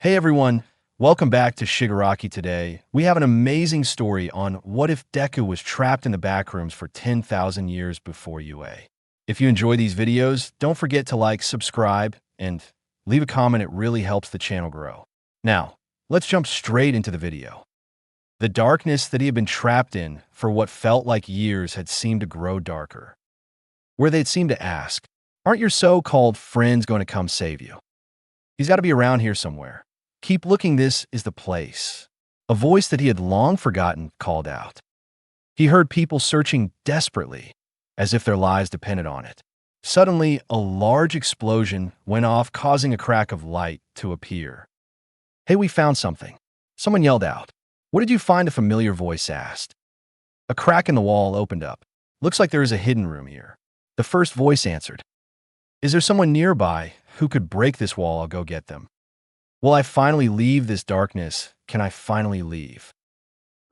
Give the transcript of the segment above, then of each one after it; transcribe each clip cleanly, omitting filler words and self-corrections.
Hey everyone, welcome back to Shigaraki today. We have an amazing story on what if Deku was trapped in the backrooms for 10,000 years before UA. If you enjoy these videos, don't forget to like, subscribe, and leave a comment. It really helps the channel grow. Now, let's jump straight into the video. The darkness that he had been trapped in for what felt like years had seemed to grow darker. Where they'd seemed to ask, "Aren't your so-called friends going to come save you? He's got to be around here somewhere. Keep looking, this is the place." A voice that he had long forgotten called out. He heard people searching desperately, as if their lives depended on it. Suddenly, a large explosion went off, causing a crack of light to appear. "Hey, we found something," someone yelled out. "What did you find?" a familiar voice asked. A crack in the wall opened up. "Looks like there is a hidden room here," the first voice answered. "Is there someone nearby who could break this wall? I'll go get them." "Will I finally leave this darkness? Can I finally leave?"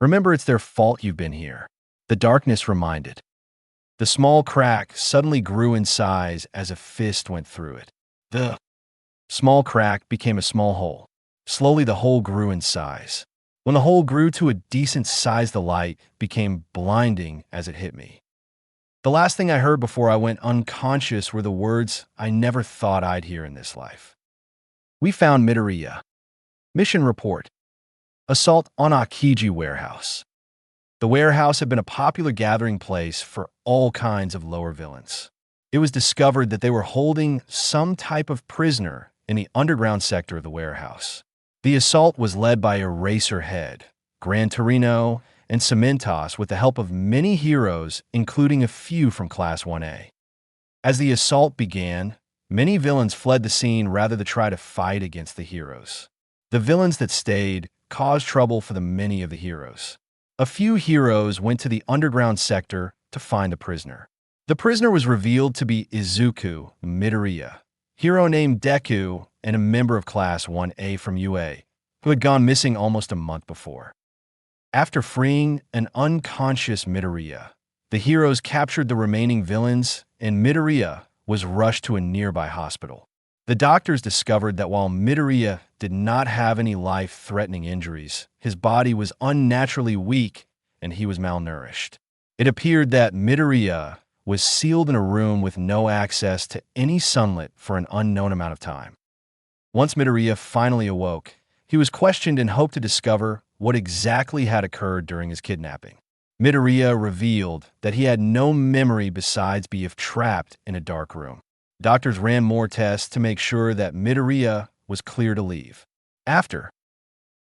"Remember, it's their fault you've been here," the darkness reminded. The small crack suddenly grew in size as a fist went through it. The small crack became a small hole. Slowly, the hole grew in size. When the hole grew to a decent size, the light became blinding as it hit me. The last thing I heard before I went unconscious were the words I never thought I'd hear in this life. "We found Midoriya. Mission report. Assault on Akiji warehouse." The warehouse had been a popular gathering place for all kinds of lower villains. It was discovered that they were holding some type of prisoner in the underground sector of the warehouse. The assault was led by Eraserhead, Gran Torino, and Cementos with the help of many heroes, including a few from Class 1A. As the assault began, many villains fled the scene rather than try to fight against the heroes. The villains that stayed caused trouble for the many of the heroes. A few heroes went to the underground sector to find the prisoner. The prisoner was revealed to be Izuku Midoriya, hero named Deku and a member of Class 1A from UA, who had gone missing almost a month before. After freeing an unconscious Midoriya, the heroes captured the remaining villains, and Midoriya was rushed to a nearby hospital. The doctors discovered that while Midoriya did not have any life-threatening injuries, his body was unnaturally weak and he was malnourished. It appeared that Midoriya was sealed in a room with no access to any sunlight for an unknown amount of time. Once Midoriya finally awoke, he was questioned and hoped to discover what exactly had occurred during his kidnapping. Midoriya revealed that he had no memory besides being trapped in a dark room. Doctors ran more tests to make sure that Midoriya was clear to leave. After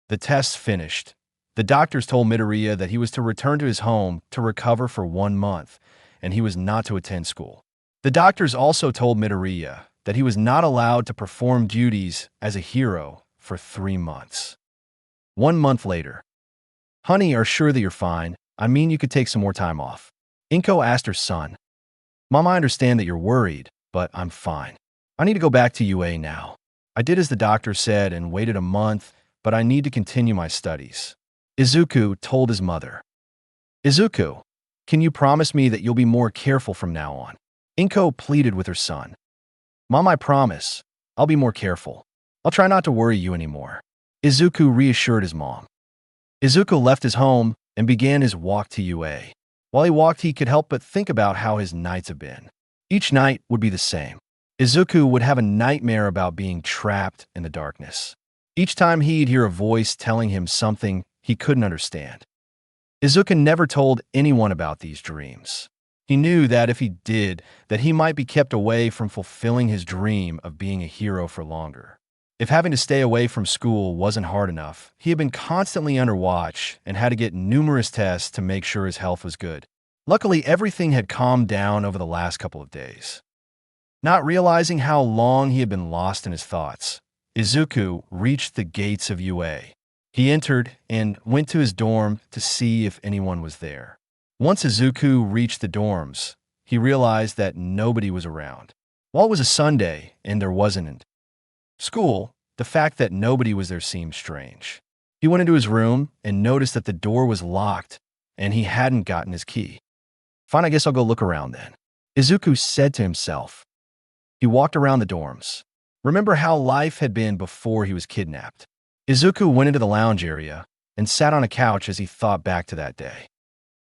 the tests finished, the doctors told Midoriya that he was to return to his home to recover for 1 month, and he was not to attend school. The doctors also told Midoriya that he was not allowed to perform duties as a hero for 3 months. 1 month later. "Honey, are sure that you're fine? I mean, you could take some more time off." Inko asked her son. "Mom, I understand that you're worried, but I'm fine. I need to go back to UA now. I did as the doctor said and waited a month, but I need to continue my studies," Izuku told his mother. "Izuku, can you promise me that you'll be more careful from now on?" Inko pleaded with her son. "Mom, I promise. I'll be more careful. I'll try not to worry you anymore," Izuku reassured his mom. Izuku left his home and began his walk to UA. While he walked, he could help but think about how his nights have been. Each night would be the same. Izuku would have a nightmare about being trapped in the darkness. Each time he'd hear a voice telling him something he couldn't understand. Izuku never told anyone about these dreams. He knew that if he did, that he might be kept away from fulfilling his dream of being a hero for longer. If having to stay away from school wasn't hard enough, he had been constantly under watch and had to get numerous tests to make sure his health was good. Luckily, everything had calmed down over the last couple of days. Not realizing how long he had been lost in his thoughts, Izuku reached the gates of UA. He entered and went to his dorm to see if anyone was there. Once Izuku reached the dorms, he realized that nobody was around. While it was a Sunday and there wasn't school, the fact that nobody was there seemed strange. He went into his room and noticed that the door was locked and he hadn't gotten his key. "Fine, I guess I'll go look around then," Izuku said to himself. He walked around the dorms. Remember how life had been before he was kidnapped. Izuku went into the lounge area and sat on a couch as he thought back to that day.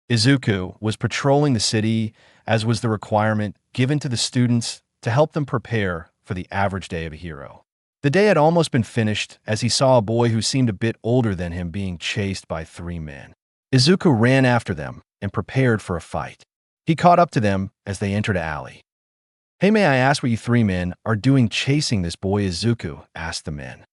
Izuku was patrolling the city, as was the requirement given to the students to help them prepare for the average day of a hero. The day had almost been finished as he saw a boy who seemed a bit older than him being chased by 3 men. Izuku ran after them and prepared for a fight. He caught up to them as they entered an alley. "Hey, may I ask what you 3 men are doing chasing this boy?" Izuku asked the men.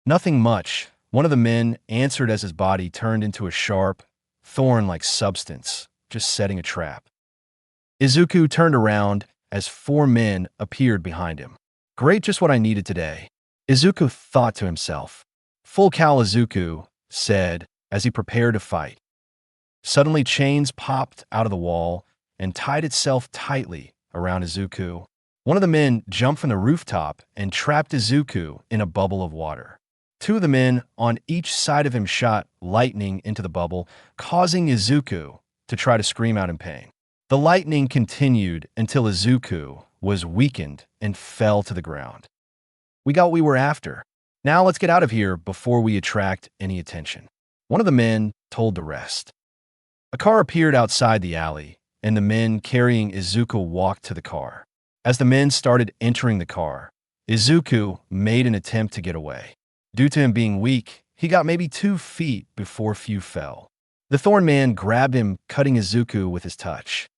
"Nothing much," one of the men answered as his body turned into a sharp, thorn-like substance, just setting a trap. Izuku turned around as 4 men appeared behind him. "Great, just what I needed today," Izuku thought to himself. "Full Cal," Izuku said as he prepared to fight. Suddenly, chains popped out of the wall and tied itself tightly around Izuku. One of the men jumped from the rooftop and trapped Izuku in a bubble of water. 2 of the men on each side of him shot lightning into the bubble, causing Izuku to try to scream out in pain. The lightning continued until Izuku was weakened and fell to the ground. "We got what we were after. Now let's get out of here before we attract any attention," one of the men told the rest. A car appeared outside the alley, and the men carrying Izuku walked to the car. As the men started entering the car, Izuku made an attempt to get away. Due to him being weak, he got maybe 2 feet before Few fell. The Thorn Man grabbed him, cutting Izuku with his touch.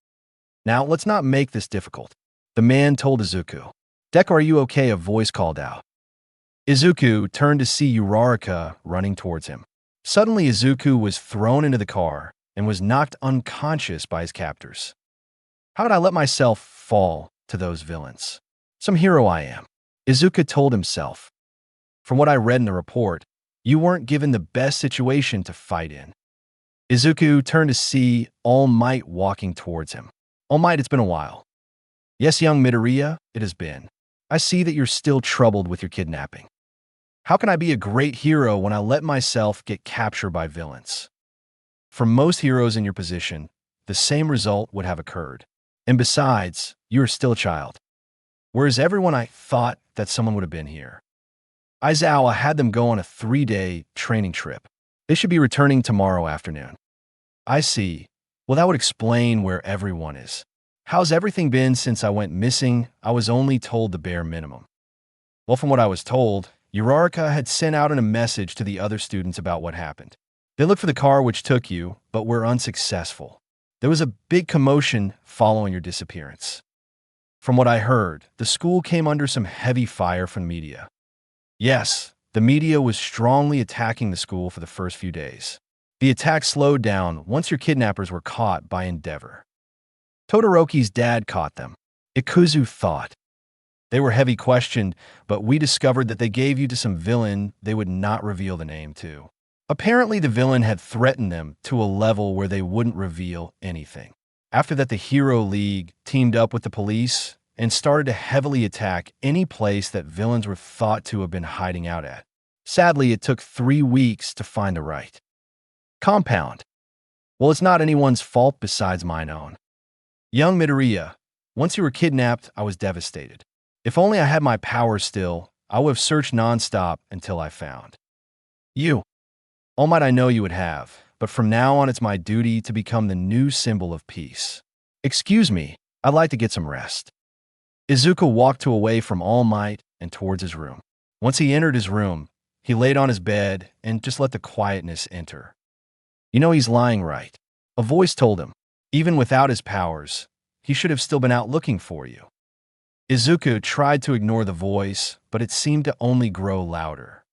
"Now, let's not make this difficult," the man told Izuku. "Deku, are you okay?" a voice called out. Izuku turned to see Uraraka running towards him. Suddenly, Izuku was thrown into the car and was knocked unconscious by his captors. "How did I let myself fall to those villains? Some hero I am," Izuku told himself. "From what I read in the report, you weren't given the best situation to fight in." Izuku turned to see All Might walking towards him. "All Might, it's been a while." "Yes, young Midoriya, it has been. I see that you're still troubled with your kidnapping. How can I be a great hero when I let myself get captured by villains?" For most heroes in your position, the same result would have occurred. And besides, you are still a child. Whereas everyone, I thought that someone would have been here. Aizawa had them go on a 3-day training trip. They should be returning tomorrow afternoon. "I see. Well, that would explain where everyone is. How's everything been since I went missing? I was only told the bare minimum." "Well, from what I was told, Uraraka had sent out a message to the other students about what happened. They looked for the car which took you, but were unsuccessful. There was a big commotion following your disappearance. From what I heard, the school came under some heavy fire from media." "Yes, the media was strongly attacking the school for the first few days. The attack slowed down once your kidnappers were caught by Endeavor. Todoroki's dad caught them," Ikuzu thought. "They were heavy questioned, but we discovered that they gave you to some villain they would not reveal the name to. Apparently, the villain had threatened them to a level where they wouldn't reveal anything. After that, the Hero League teamed up with the police and started to heavily attack any place that villains were thought to have been hiding out at. Sadly, it took 3 weeks to find the right compound. Well, it's not anyone's fault besides mine own. Young Midoriya, once you were kidnapped, I was devastated. If only I had my powers still, I would have searched nonstop until I found you. All Might, I know you would have, but from now on it's my duty to become the new symbol of peace. Excuse me, I'd like to get some rest." Izuku walked away from All Might and towards his room. Once he entered his room, he laid on his bed and just let the quietness enter. "You know he's lying, right?" a voice told him. "Even without his powers, he should have still been out looking for you." Izuku tried to ignore the voice, but it seemed to only grow louder.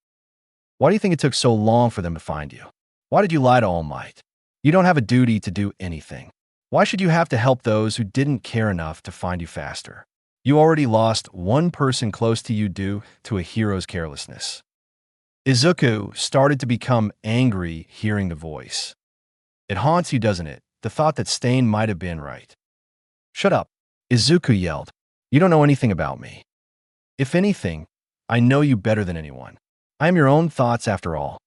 "Why do you think it took so long for them to find you? Why did you lie to All Might? You don't have a duty to do anything. Why should you have to help those who didn't care enough to find you faster? You already lost one person close to you due to a hero's carelessness." Izuku started to become angry hearing the voice. "It haunts you, doesn't it? The thought that Stain might have been right." "Shut up," Izuku yelled. "You don't know anything about me. If anything, I know you better than anyone. I am your own thoughts after all."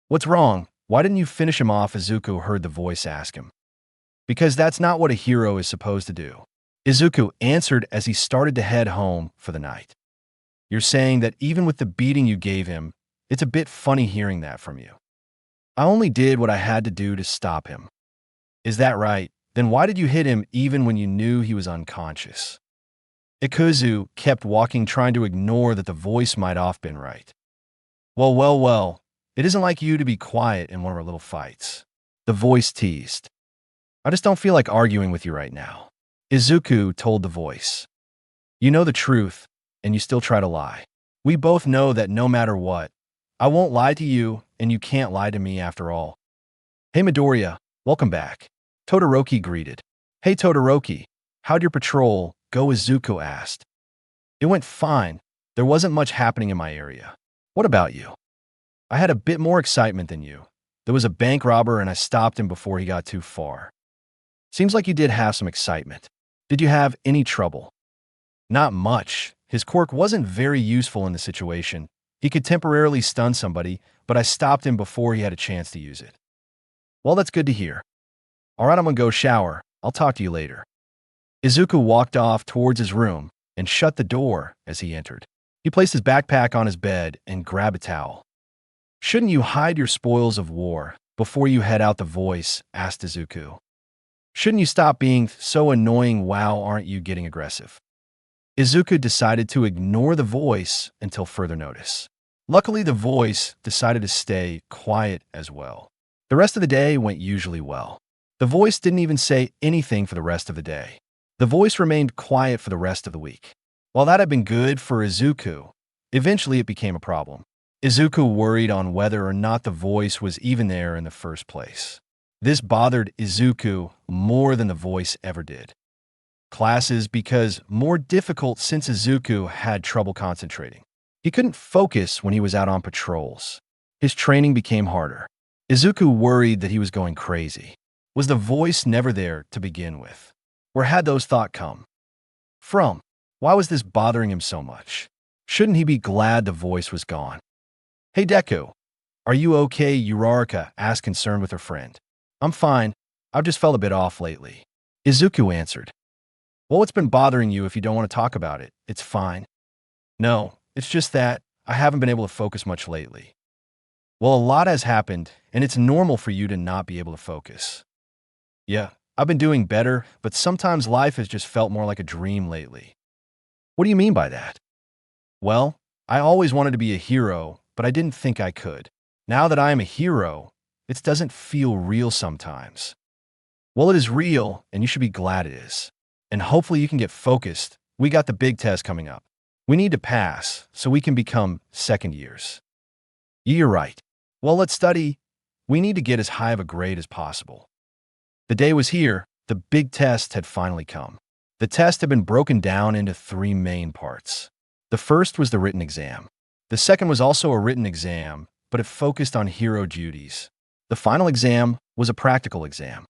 "What's wrong? Why didn't you finish him off?" Izuku heard the voice ask him. "Because that's not what a hero is supposed to do," Izuku answered as he started to head home for the night. "You're saying that even with the beating you gave him, It's a bit funny hearing that from you. I only did what I had to do to stop him. Is that right? Then why did you hit him even when you knew he was unconscious? Ikuzu kept walking, trying to ignore that the voice might have been right. Well, it isn't like you to be quiet in one of our little fights. The voice teased. I just don't feel like arguing with you right now. Izuku told the voice. You know the truth, and you still try to lie. We both know that no matter what, I won't lie to you, and you can't lie to me after all. Hey Midoriya, welcome back. Todoroki greeted. Hey Todoroki, how'd your patrol go? Izuku asked. It went fine. There wasn't much happening in my area. What about you? I had a bit more excitement than you. There was a bank robber and I stopped him before he got too far. Seems like you did have some excitement. Did you have any trouble? Not much. His quirk wasn't very useful in the situation. He could temporarily stun somebody, but I stopped him before he had a chance to use it. Well, that's good to hear. All right, I'm gonna go shower. I'll talk to you later. Izuku walked off towards his room and shut the door as he entered. He placed his backpack on his bed and grabbed a towel. Shouldn't you hide your spoils of war before you head out? The voice asked Izuku. Shouldn't you stop being so annoying? Wow, aren't you getting aggressive? Izuku decided to ignore the voice until further notice. Luckily, the voice decided to stay quiet as well. The rest of the day went usually well. The voice didn't even say anything for the rest of the day. The voice remained quiet for the rest of the week. While that had been good for Izuku, eventually it became a problem. Izuku worried on whether or not the voice was even there in the first place. This bothered Izuku more than the voice ever did. Classes became more difficult since Izuku had trouble concentrating. He couldn't focus when he was out on patrols. His training became harder. Izuku worried that he was going crazy. Was the voice never there to begin with? Where had those thoughts come from? Why was this bothering him so much? Shouldn't he be glad the voice was gone? Hey Deku, are you okay? Uraraka asked, concerned with her friend. I'm fine. I've just felt a bit off lately. Izuku answered. Well, what's been bothering you? If you don't want to talk about it, it's fine. No, it's just that I haven't been able to focus much lately. Well, a lot has happened, and it's normal for you to not be able to focus. Yeah, I've been doing better, but sometimes life has just felt more like a dream lately. What do you mean by that? Well, I always wanted to be a hero, but I didn't think I could. Now that I am a hero, it doesn't feel real sometimes. Well, it is real, and you should be glad it is. And hopefully you can get focused. We got the big test coming up. We need to pass so we can become second years. You're right. Well, let's study. We need to get as high of a grade as possible. The day was here. The big test had finally come. The test had been broken down into 3 main parts. The first was the written exam. The second was also a written exam, but it focused on hero duties. The final exam was a practical exam.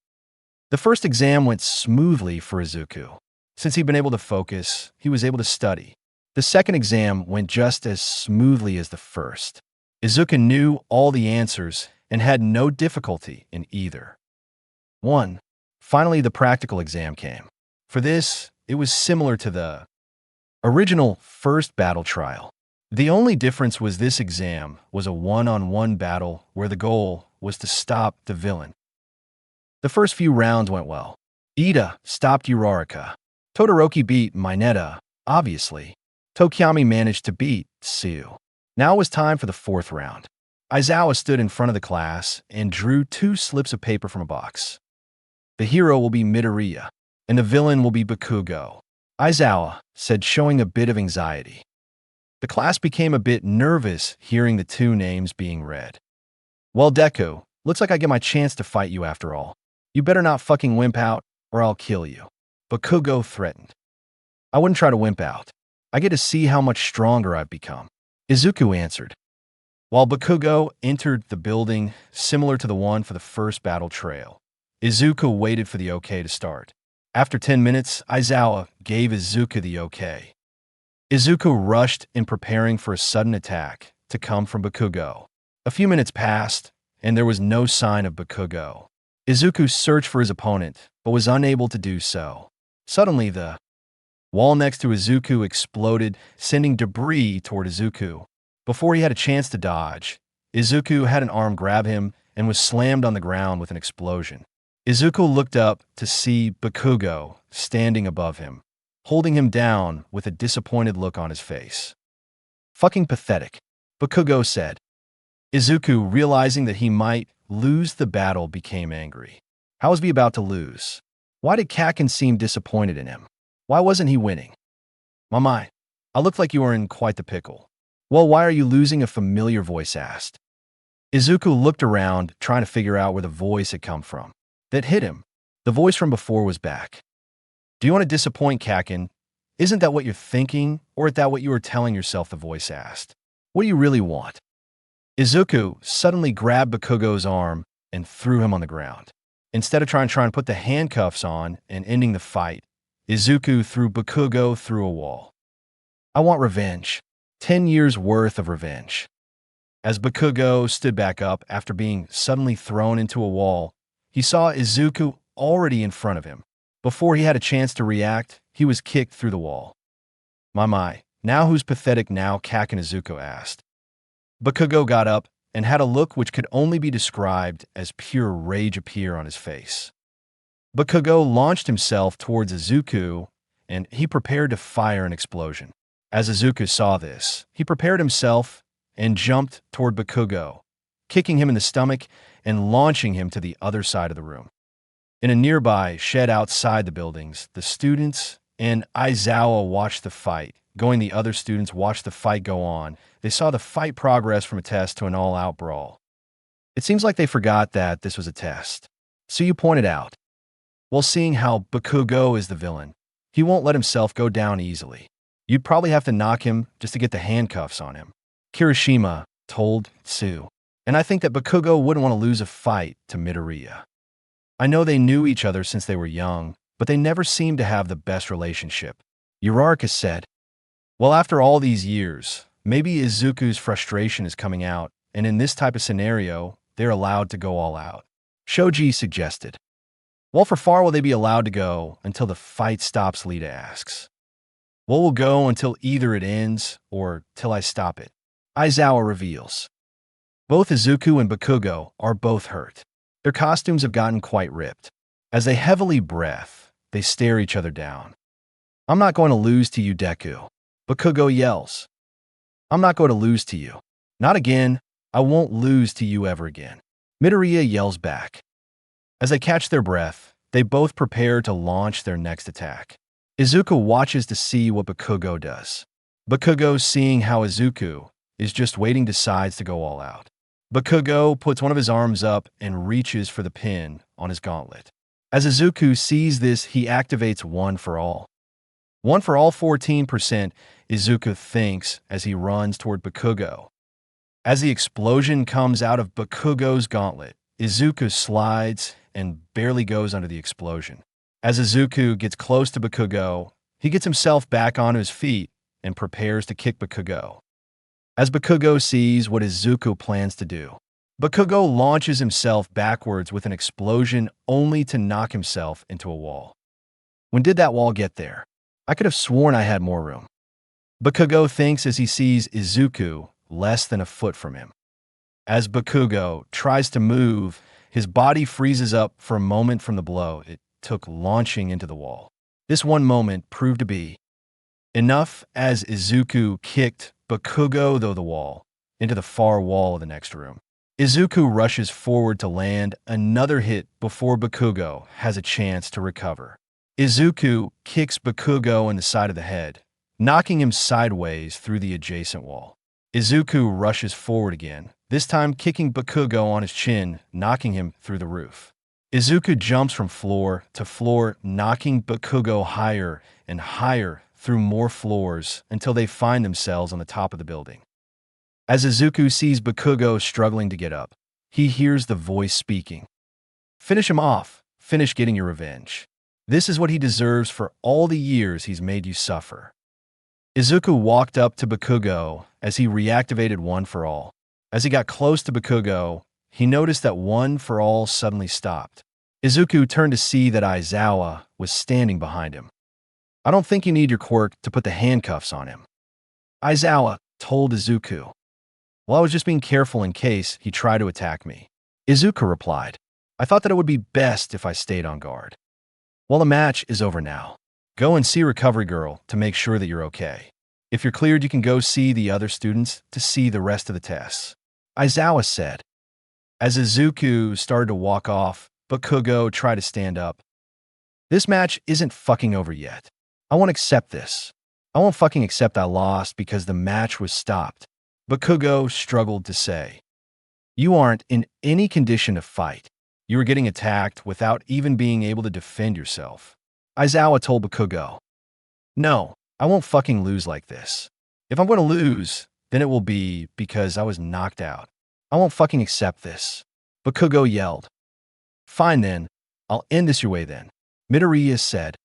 The first exam went smoothly for Izuku. Since he'd been able to focus, he was able to study. The second exam went just as smoothly as the first. Izuku knew all the answers and had no difficulty in either. 1. Finally, the practical exam came. For this, it was similar to the original first battle trial. The only difference was this exam was a one-on-one battle where the goal was to stop the villain. The first few rounds went well. Ida stopped Uraraka. Todoroki beat Mineta, obviously. Tokiami managed to beat Tsu. Now it was time for the 4th round. Aizawa stood in front of the class and drew 2 slips of paper from a box. The hero will be Midoriya, and the villain will be Bakugo. Aizawa said, showing a bit of anxiety. The class became a bit nervous hearing the 2 names being read. Well, Deku, looks like I get my chance to fight you after all. You better not fucking wimp out, or I'll kill you. Bakugo threatened. I wouldn't try to wimp out. I get to see how much stronger I've become. Izuku answered. While Bakugo entered the building, similar to the one for the first battle trail, Izuku waited for the okay to start. After 10 minutes, Aizawa gave Izuku the okay. Izuku rushed in preparing for a sudden attack to come from Bakugo. A few minutes passed, and there was no sign of Bakugo. Izuku searched for his opponent, but was unable to do so. Suddenly, the wall next to Izuku exploded, sending debris toward Izuku. Before he had a chance to dodge, Izuku had an arm grab him and was slammed on the ground with an explosion. Izuku looked up to see Bakugo standing above him, holding him down with a disappointed look on his face. "Fucking pathetic," Bakugo said. Izuku, realizing that he might lose the battle, became angry. How was he about to lose? Why did Kakin seem disappointed in him? Why wasn't he winning? "Mamai, I look like you are in quite the pickle." "Well, why are you losing?" a familiar voice asked. Izuku looked around, trying to figure out where the voice had come from. That hit him. The voice from before was back. "Do you want to disappoint Kakin? Isn't that what you're thinking, or is that what you were telling yourself?" the voice asked. "What do you really want?" Izuku suddenly grabbed Bakugo's arm and threw him on the ground. Instead of trying to put the handcuffs on and ending the fight, Izuku threw Bakugo through a wall. "I want revenge. 10 years worth of revenge." As Bakugo stood back up after being suddenly thrown into a wall, he saw Izuku already in front of him. Before he had a chance to react, he was kicked through the wall. "My, now who's pathetic now?" Kakin Izuku asked. Bakugo got up and had a look which could only be described as pure rage appear on his face. Bakugo launched himself towards Izuku, and he prepared to fire an explosion. As Izuku saw this, he prepared himself and jumped toward Bakugo, kicking him in the stomach and launching him to the other side of the room. In a nearby shed outside the buildings, the students and Aizawa watched the fight. The other students watched the fight go on. They saw the fight progress from a test to an all-out brawl. It seems like they forgot that this was a test. So you pointed out. Well, seeing how Bakugo is the villain, he won't let himself go down easily. You'd probably have to knock him just to get the handcuffs on him, Kirishima told Tsu. And I think that Bakugo wouldn't want to lose a fight to Midoriya. I know they knew each other since they were young, but they never seemed to have the best relationship, Uraraka said. Well, after all these years, maybe Izuku's frustration is coming out, and in this type of scenario, they're allowed to go all out, Shoji suggested. Well, for far will they be allowed to go until the fight stops, Lita asks. Well, we'll go until either it ends or till I stop it, Aizawa reveals. Both Izuku and Bakugo are both hurt. Their costumes have gotten quite ripped. As they heavily breath, they stare each other down. I'm not going to lose to you, Deku, Bakugo yells. I'm not going to lose to you. Not again. I won't lose to you ever again, Midoriya yells back. As they catch their breath, they both prepare to launch their next attack. Izuku watches to see what Bakugo does. Bakugo, seeing how Izuku is just waiting, decides to go all out. Bakugo puts one of his arms up and reaches for the pin on his gauntlet. As Izuku sees this, he activates One for All. One for All 14%, Izuku thinks as he runs toward Bakugo. As the explosion comes out of Bakugo's gauntlet, Izuku slides and barely goes under the explosion. As Izuku gets close to Bakugo, he gets himself back onto his feet and prepares to kick Bakugo. As Bakugo sees what Izuku plans to do, Bakugo launches himself backwards with an explosion only to knock himself into a wall. When did that wall get there? I could have sworn I had more room, Bakugo thinks as he sees Izuku less than a foot from him. As Bakugo tries to move, his body freezes up for a moment from the blow it took launching into the wall. This one moment proved to be enough as Izuku kicked Bakugo through the wall into the far wall of the next room. Izuku rushes forward to land another hit before Bakugo has a chance to recover. Izuku kicks Bakugo in the side of the head, knocking him sideways through the adjacent wall. Izuku rushes forward again, this time kicking Bakugo on his chin, knocking him through the roof. Izuku jumps from floor to floor, knocking Bakugo higher and higher through more floors until they find themselves on the top of the building. As Izuku sees Bakugo struggling to get up, he hears the voice speaking. Finish him off. Finish getting your revenge. This is what he deserves for all the years he's made you suffer. Izuku walked up to Bakugo as he reactivated One for All. As he got close to Bakugo, he noticed that One for All suddenly stopped. Izuku turned to see that Aizawa was standing behind him. I don't think you need your quirk to put the handcuffs on him, Aizawa told Izuku. Well, I was just being careful in case he tried to attack me. Izuku replied. I thought that it would be best if I stayed on guard. Well, the match is over now. Go and see Recovery Girl to make sure that you're okay. If you're cleared, you can go see the other students to see the rest of the tests. Aizawa said. As Izuku started to walk off, Bakugo tried to stand up. This match isn't fucking over yet. I won't accept this. I won't fucking accept I lost because the match was stopped. Bakugo struggled to say. You aren't in any condition to fight. You were getting attacked without even being able to defend yourself. Aizawa told Bakugo. No, I won't fucking lose like this. If I'm going to lose, then it will be because I was knocked out. I won't fucking accept this. Bakugo yelled. Fine then, I'll end this your way then, Midoriya said.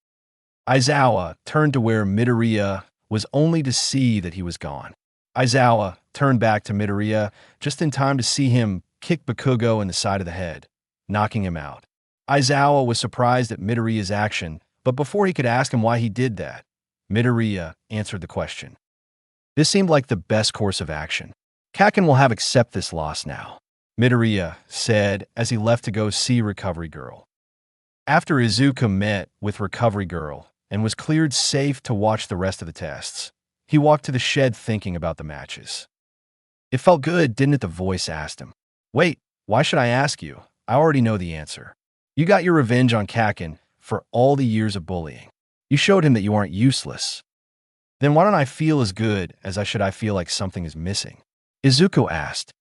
Aizawa turned to where Midoriya was only to see that he was gone. Aizawa turned back to Midoriya just in time to see him kick Bakugo in the side of the head, knocking him out. Aizawa was surprised at Midoriya's action, but before he could ask him why he did that, Midoriya answered the question. This seemed like the best course of action. Kaken will have accept this loss now, Midoriya said as he left to go see Recovery Girl. After Izuku met with Recovery Girl and was cleared safe to watch the rest of the tests, he walked to the shed thinking about the matches. It felt good, didn't it? The voice asked him. Wait, why should I ask you? I already know the answer. You got your revenge on Kaken for all the years of bullying. You showed him that you aren't useless. Then why don't I feel as good as I feel like something is missing? Izuku asked.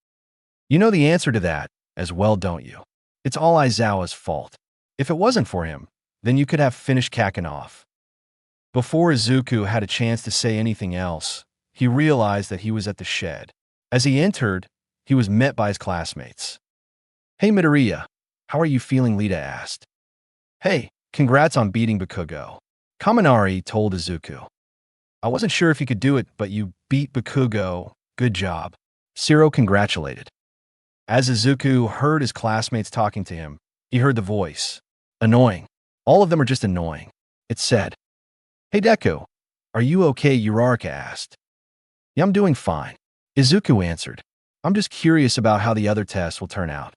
You know the answer to that as well, don't you? It's all Aizawa's fault. If it wasn't for him, then you could have finished Kaken off. Before Izuku had a chance to say anything else, he realized that he was at the shed. As he entered, he was met by his classmates. Hey Midoriya, how are you feeling? Lita asked. Hey, congrats on beating Bakugo. Kaminari told Izuku. I wasn't sure if you could do it, but you beat Bakugo. Good job. Shiro congratulated. As Izuku heard his classmates talking to him, he heard the voice. Annoying. All of them are just annoying. It said. Hey Deku, are you okay? Uraraka asked. Yeah, I'm doing fine. Izuku answered. I'm just curious about how the other tests will turn out.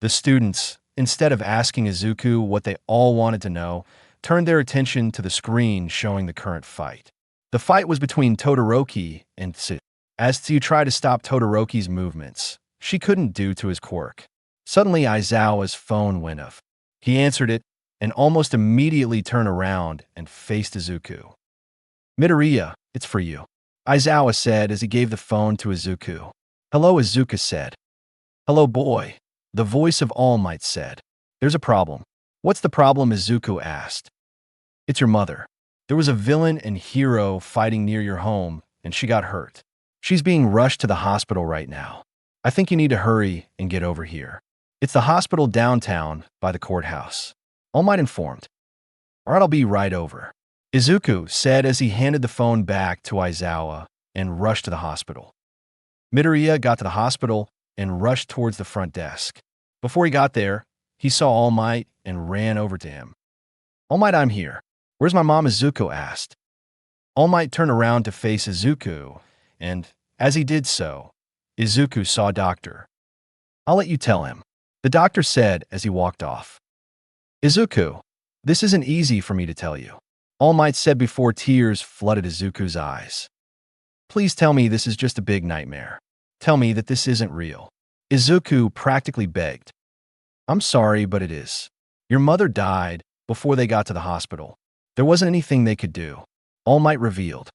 The students, instead of asking Izuku what they all wanted to know, turned their attention to the screen showing the current fight. The fight was between Todoroki and Tsu. As Tsu tried to stop Todoroki's movements, she couldn't due to his quirk. Suddenly Aizawa's phone went off. He answered it and almost immediately turned around and faced Izuku. Midoriya, it's for you, Aizawa said as he gave the phone to Izuku. Hello, Izuku said. Hello, boy, the voice of All Might said. There's a problem. What's the problem? Izuku asked. It's your mother. There was a villain and hero fighting near your home, and she got hurt. She's being rushed to the hospital right now. I think you need to hurry and get over here. It's the hospital downtown by the courthouse. All Might informed. All right, I'll be right over, Izuku said as he handed the phone back to Aizawa and rushed to the hospital. Midoriya got to the hospital and rushed towards the front desk. Before he got there, he saw All Might and ran over to him. All Might, I'm here. Where's my mom? Izuku asked. All Might turned around to face Izuku, and as he did so, Izuku saw Doctor. I'll let you tell him, the doctor said as he walked off. Izuku, this isn't easy for me to tell you, All Might said before tears flooded Izuku's eyes. Please tell me this is just a big nightmare. Tell me that this isn't real. Izuku practically begged. I'm sorry, but it is. Your mother died before they got to the hospital. There wasn't anything they could do, All Might revealed.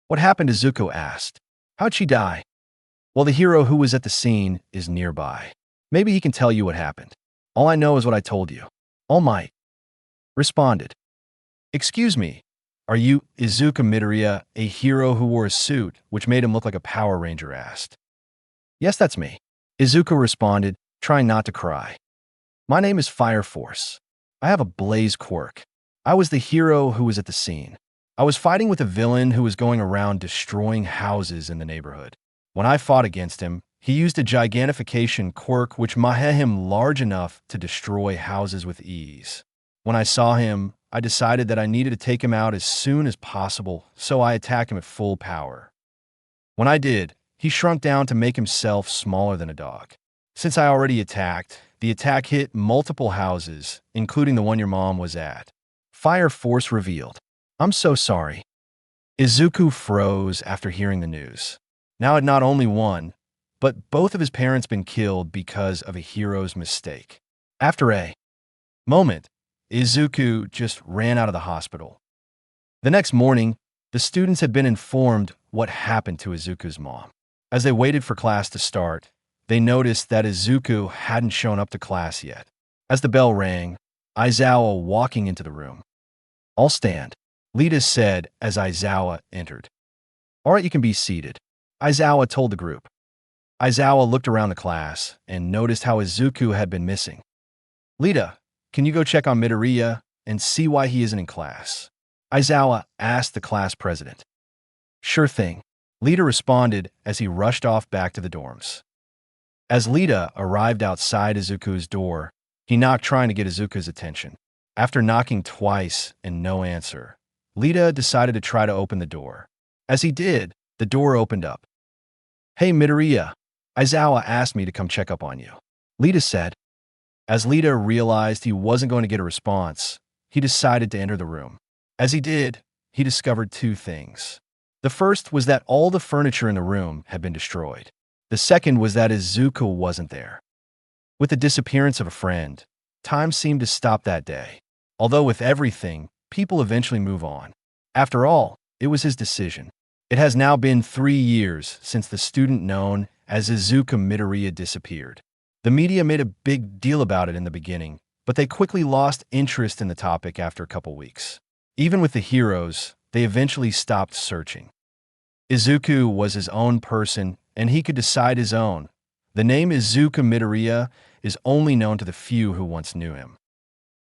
What happened? Izuku asked. How'd she die? Well, the hero who was at the scene is nearby. Maybe he can tell you what happened. All I know is what I told you, All Might responded. Excuse me, are you Izuku? Midoriya, a hero who wore a suit which made him look like a Power Ranger, asked. Yes, that's me, Izuku responded, trying not to cry. My name is Fire Force. I have a blaze quirk. I was the hero who was at the scene. I was fighting with a villain who was going around destroying houses in the neighborhood. When I fought against him, he used a gigantification quirk which made him large enough to destroy houses with ease. When I saw him, I decided that I needed to take him out as soon as possible, so I attacked him at full power. When I did, he shrunk down to make himself smaller than a dog. Since I already attacked, the attack hit multiple houses, including the one your mom was at. Fire force revealed. I'm so sorry. Izuku froze after hearing the news. Now had not only one, but both of his parents been killed because of a hero's mistake. After a moment, Izuku just ran out of the hospital. The next morning, the students had been informed what happened to Izuku's mom. As they waited for class to start, they noticed that Izuku hadn't shown up to class yet. As the bell rang, Aizawa walking into the room. "I'll stand," Lita said as Aizawa entered. "All right, you can be seated," Aizawa told the group. Aizawa looked around the class and noticed how Izuku had been missing. "Lita, can you go check on Midoriya and see why he isn't in class?" Aizawa asked the class president. "Sure thing," Lita responded as he rushed off back to the dorms. As Lita arrived outside Izuku's door, he knocked trying to get Izuku's attention. After knocking twice and no answer, Lita decided to try to open the door. As he did, the door opened up. "Hey, Midoriya, Aizawa asked me to come check up on you," Lita said. As Lita realized he wasn't going to get a response, he decided to enter the room. As he did, he discovered two things. The first was that all the furniture in the room had been destroyed. The second was that Izuku wasn't there. With the disappearance of a friend, time seemed to stop that day. Although with everything, people eventually move on. After all, it was his decision. It has now been 3 years since the student known as Izuku Midoriya disappeared. The media made a big deal about it in the beginning, but they quickly lost interest in the topic after a couple weeks. Even with the heroes, they eventually stopped searching. Izuku was his own person, and he could decide his own. The name Izuku Midoriya is only known to the few who once knew him.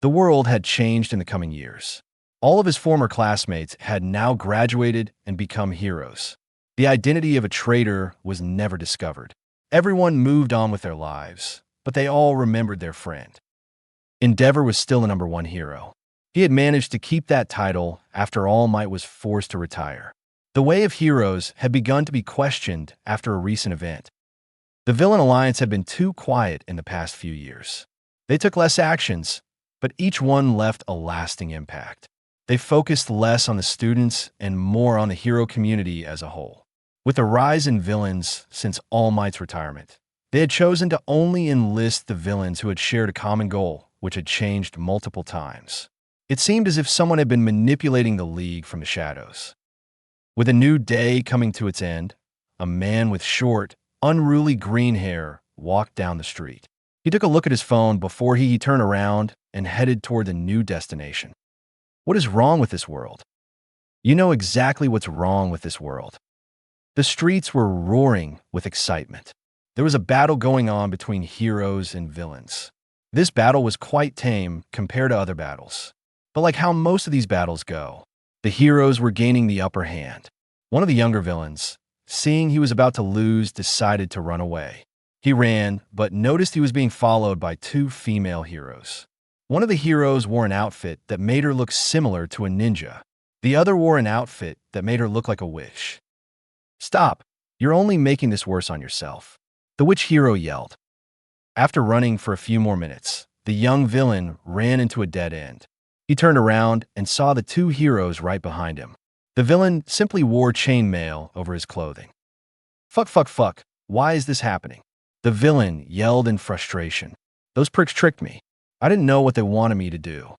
The world had changed in the coming years. All of his former classmates had now graduated and become heroes. The identity of a traitor was never discovered. Everyone moved on with their lives, but they all remembered their friend. Endeavor was still the #1 hero. He had managed to keep that title after All Might was forced to retire. The way of heroes had begun to be questioned after a recent event. The villain alliance had been too quiet in the past few years. They took less actions, but each one left a lasting impact. They focused less on the students and more on the hero community as a whole. With the rise in villains since All Might's retirement, they had chosen to only enlist the villains who had shared a common goal, which had changed multiple times. It seemed as if someone had been manipulating the League from the shadows. With a new day coming to its end, a man with short, unruly green hair walked down the street. He took a look at his phone before he turned around and headed toward the new destination. What is wrong with this world? You know exactly what's wrong with this world. The streets were roaring with excitement. There was a battle going on between heroes and villains. This battle was quite tame compared to other battles. But like how most of these battles go, the heroes were gaining the upper hand. One of the younger villains, seeing he was about to lose, decided to run away. He ran, but noticed he was being followed by 2 female heroes. One of the heroes wore an outfit that made her look similar to a ninja. The other wore an outfit that made her look like a witch. "Stop! You're only making this worse on yourself," the witch hero yelled. After running for a few more minutes, the young villain ran into a dead end. He turned around and saw the 2 heroes right behind him. The villain simply wore chainmail over his clothing. Fuck, why is this happening?" The villain yelled in frustration. "Those pricks tricked me. I didn't know what they wanted me to do."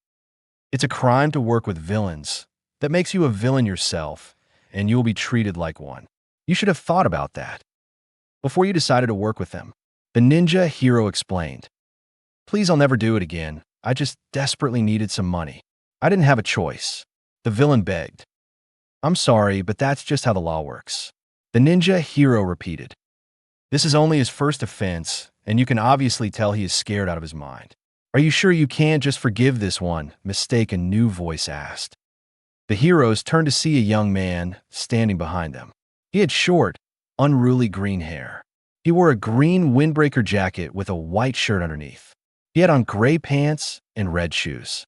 It's a crime to work with villains. That makes you a villain yourself, and you will be treated like one. You should have thought about that before you decided to work with them, the ninja hero explained. "Please, I'll never do it again. I just desperately needed some money. I didn't have a choice," the villain begged. "I'm sorry, but that's just how the law works," the ninja hero repeated. This is only his first offense, and you can obviously tell he is scared out of his mind. "Are you sure you can't just forgive this one mistake?" a new voice asked. The heroes turned to see a young man standing behind them. He had short, unruly green hair. He wore a green windbreaker jacket with a white shirt underneath. He had on gray pants and red shoes.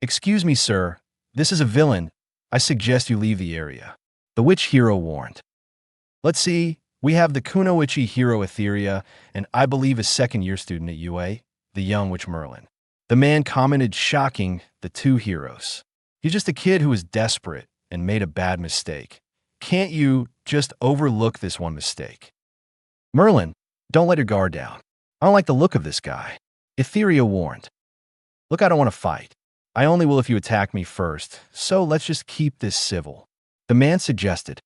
"Excuse me, sir. This is a villain. I suggest you leave the area," the witch hero warned. "Let's see, We have the Kunoichi hero Etheria, and I believe a second-year student at UA, the young witch Merlin. The man commented, shocking the two heroes. He's just a kid who was desperate and made a bad mistake. Can't you just overlook this one mistake? Merlin, don't let your guard down. I don't like the look of this guy. Etheria warned. Look, I don't want to fight. I only will if you attack me first, so let's just keep this civil. The man suggested.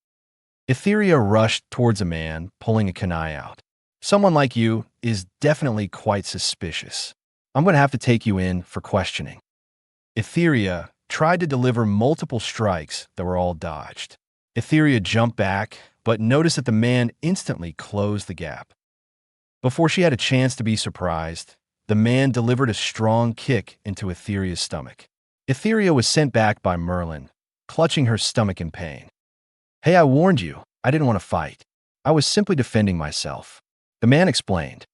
Etheria rushed towards a man, pulling a kunai out. Someone like you is definitely quite suspicious. I'm going to have to take you in for questioning. Etheria tried to deliver multiple strikes that were all dodged. Etheria jumped back, but noticed that the man instantly closed the gap. Before she had a chance to be surprised, the man delivered a strong kick into Etheria's stomach. Etheria was sent back by Merlin, clutching her stomach in pain. Hey, I warned you. I didn't want to fight. I was simply defending myself. The man explained.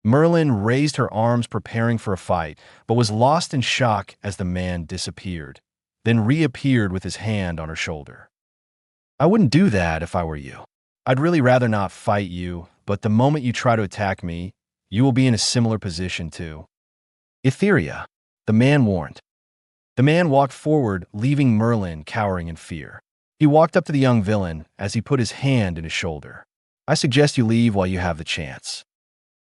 Merlin raised her arms preparing for a fight, but was lost in shock as the man disappeared, then reappeared with his hand on her shoulder. I wouldn't do that if I were you. I'd really rather not fight you, but the moment you try to attack me, you will be in a similar position too. Etheria, the man warned. The man walked forward, leaving Merlin cowering in fear. He walked up to the young villain as he put his hand in his shoulder. I suggest you leave while you have the chance.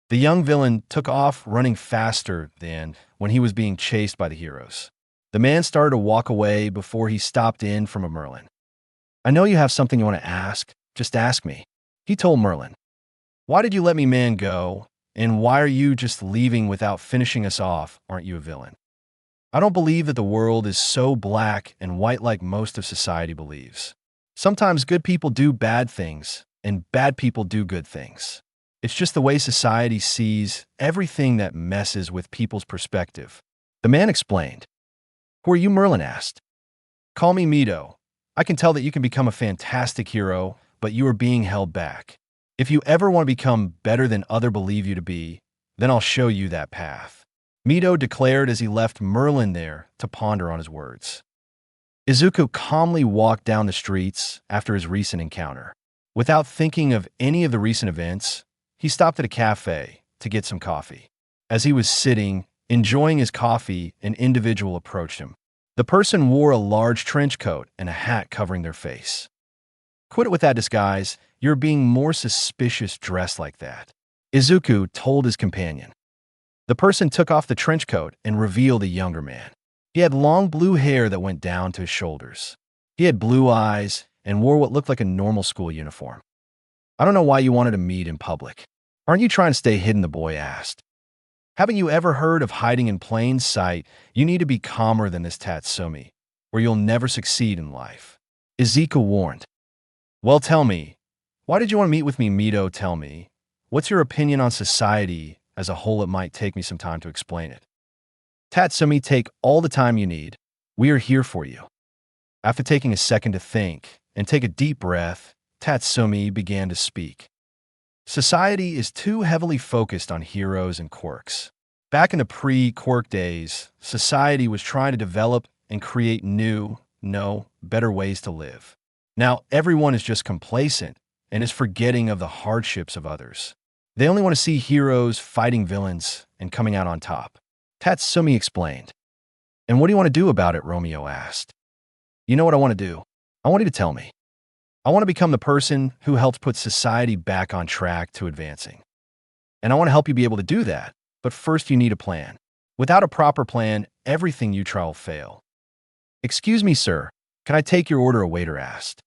The young villain took off, running faster than when he was being chased by the heroes. The man started to walk away before he stopped in from a Merlin. I know you have something you want to ask. Just ask me. He told Merlin. Why did you let me man go? And why are you just leaving without finishing us off? Aren't you a villain? I don't believe that the world is so black and white like most of society believes. Sometimes good people do bad things, and bad people do good things. It's just the way society sees everything that messes with people's perspective. The man explained. Who are you? Merlin asked. Call me Mito. I can tell that you can become a fantastic hero, but you are being held back. If you ever want to become better than others believe you to be, then I'll show you that path. Mito declared as he left Merlin there to ponder on his words. Izuku calmly walked down the streets after his recent encounter. Without thinking of any of the recent events, he stopped at a cafe to get some coffee. As he was sitting, enjoying his coffee, an individual approached him. The person wore a large trench coat and a hat covering their face. Quit it with that disguise. You're being more suspicious dressed like that, Izuku told his companion. The person took off the trench coat and revealed a younger man. He had long blue hair that went down to his shoulders. He had blue eyes and wore what looked like a normal school uniform. I don't know why you wanted to meet in public. Aren't you trying to stay hidden? The boy asked. Haven't you ever heard of hiding in plain sight? You need to be calmer than this, Tatsumi, or you'll never succeed in life, Izuku warned. Well, tell me, why did you want to meet with me, Mito? Tell me, what's your opinion on society as a whole? It might take me some time to explain it. Tatsumi, take all the time you need. We are here for you. After taking a second to think and take a deep breath, Tatsumi began to speak. Society is too heavily focused on heroes and quirks. Back in the pre-quirk days, society was trying to develop and create new, better ways to live. Now everyone is just complacent and is forgetting of the hardships of others. They only want to see heroes fighting villains and coming out on top. Tatsumi explained. And what do you want to do about it? Romeo asked. You know what I want to do? I want you to tell me. I want to become the person who helps put society back on track to advancing. And I want to help you be able to do that. But first you need a plan. Without a proper plan, everything you try will fail. Excuse me, sir. Can I take your order? A waiter asked.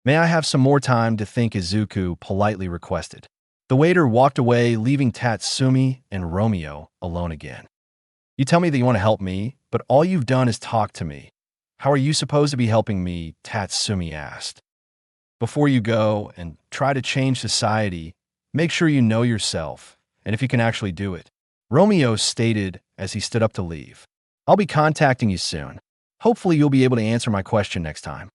May I have some more time to think? Izuku politely requested. The waiter walked away, leaving Tatsumi and Romeo alone again. You tell me that you want to help me, but all you've done is talk to me. How are you supposed to be helping me? Tatsumi asked. Before you go and try to change society, make sure you know yourself, and if you can actually do it, Romeo stated as he stood up to leave. I'll be contacting you soon. Hopefully you'll be able to answer my question next time.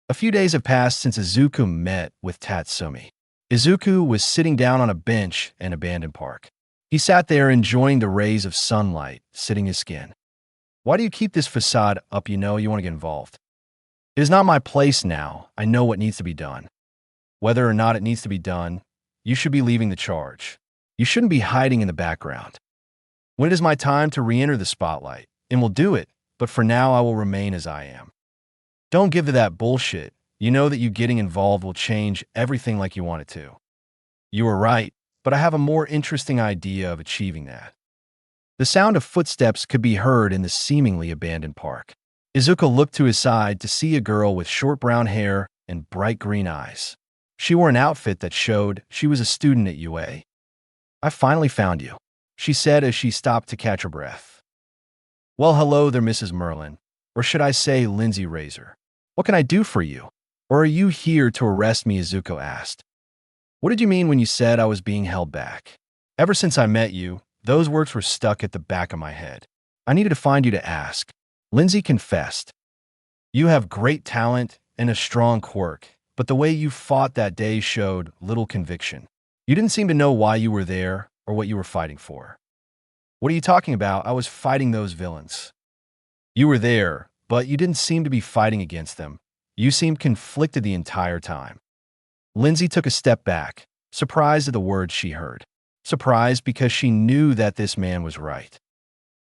A few days have passed since Izuku met with Tatsumi. Izuku was sitting down on a bench in an abandoned park. He sat there enjoying the rays of sunlight, sitting his skin. Why do you keep this facade up? You know you want to get involved. It is not my place now. I know what needs to be done. Whether or not it needs to be done, you should be leaving the charge. You shouldn't be hiding in the background. When it is my time to re-enter the spotlight, and will do it, but for now I will remain as I am. Don't give to that bullshit. You know that you getting involved will change everything like you want it to. You are right, but I have a more interesting idea of achieving that. The sound of footsteps could be heard in the seemingly abandoned park. Izuku looked to his side to see a girl with short brown hair and bright green eyes. She wore an outfit that showed she was a student at UA. "I finally found you," she said as she stopped to catch her breath. "Well, hello there, Mrs. Merlin, or should I say Lindsay Razor. What can I do for you? Or are you here to arrest me?" Izuku asked. "What did you mean when you said I was being held back? Ever since I met you, those words were stuck at the back of my head. I needed to find you to ask." Lindsay confessed. "You have great talent and a strong quirk, but the way you fought that day showed little conviction. You didn't seem to know why you were there or what you were fighting for." "What are you talking about? I was fighting those villains." "You were there, but you didn't seem to be fighting against them. You seemed conflicted the entire time." Lindsay took a step back, surprised at the words she heard. Surprised because she knew that this man was right.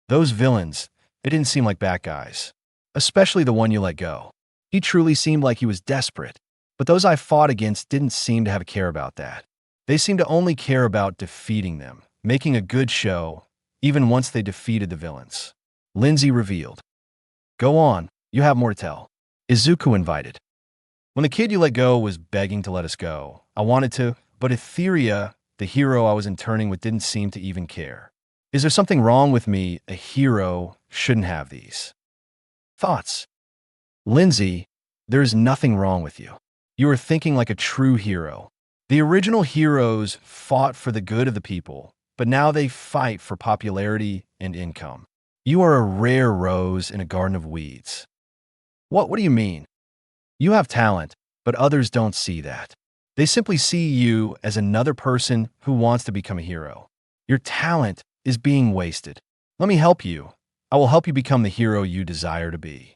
Those villains, it didn't seem like bad guys. Especially the one you let go. He truly seemed like he was desperate. But those I fought against didn't seem to have a care about that. They seemed to only care about defeating them, making a good show, even once they defeated the villains. Lindsay revealed. "Go on, you have more to tell." Izuku invited. "When the kid you let go was begging to let us go, I wanted to, but Etheria, the hero I was interning with, didn't seem to even care. Is there something wrong with me? A hero shouldn't have these thoughts." "Lindsay, there is nothing wrong with you. You are thinking like a true hero. The original heroes fought for the good of the people, but now they fight for popularity and income. You are a rare rose in a garden of weeds." What do you mean?" "You have talent, but others don't see that. They simply see you as another person who wants to become a hero. Your talent is being wasted. Let me help you. I will help you become the hero you desire to be."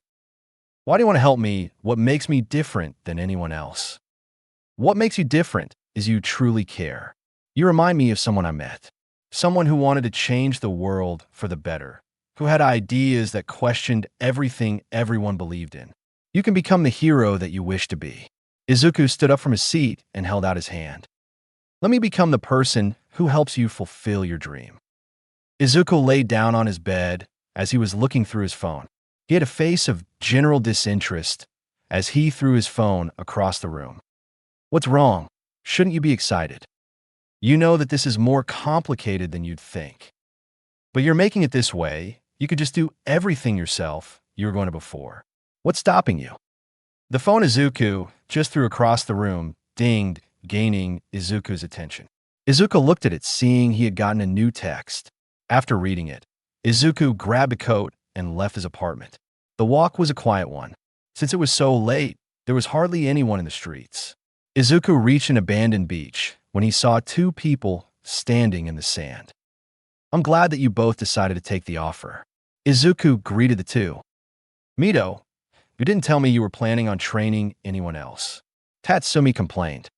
"Why do you want to help me? What makes me different than anyone else?" "What makes you different is you truly care. You remind me of someone I met. Someone who wanted to change the world for the better, who had ideas that questioned everything everyone believed in. You can become the hero that you wish to be." Izuku stood up from his seat and held out his hand. "Let me become the person who helps you fulfill your dream." Izuku lay down on his bed as he was looking through his phone. He had a face of general disinterest as he threw his phone across the room. "What's wrong? Shouldn't you be excited? You know that this is more complicated than you'd think. But you're making it this way. You could just do everything yourself you were going to before. What's stopping you?" The phone Izuku just threw across the room dinged, gaining Izuku's attention. Izuku looked at it, seeing he had gotten a new text. After reading it, Izuku grabbed a coat and left his apartment. The walk was a quiet one. Since it was so late, there was hardly anyone in the streets. Izuku reached an abandoned beach when he saw two people standing in the sand. "I'm glad that you both decided to take the offer." Izuku greeted the two. "Mito, you didn't tell me you were planning on training anyone else." Tatsumi complained.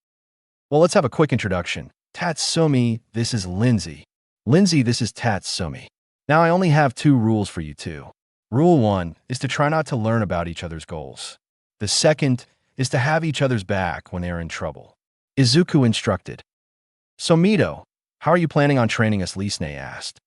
"Well, let's have a quick introduction. Tatsumi, this is Lindsay. Lindsay, this is Tatsumi. Now I only have 2 rules for you two. Rule 1 is to try not to learn about each other's goals. The second is to have each other's back when they are in trouble." Izuku instructed. "So Mito, how are you planning on training us?" Lisne asked.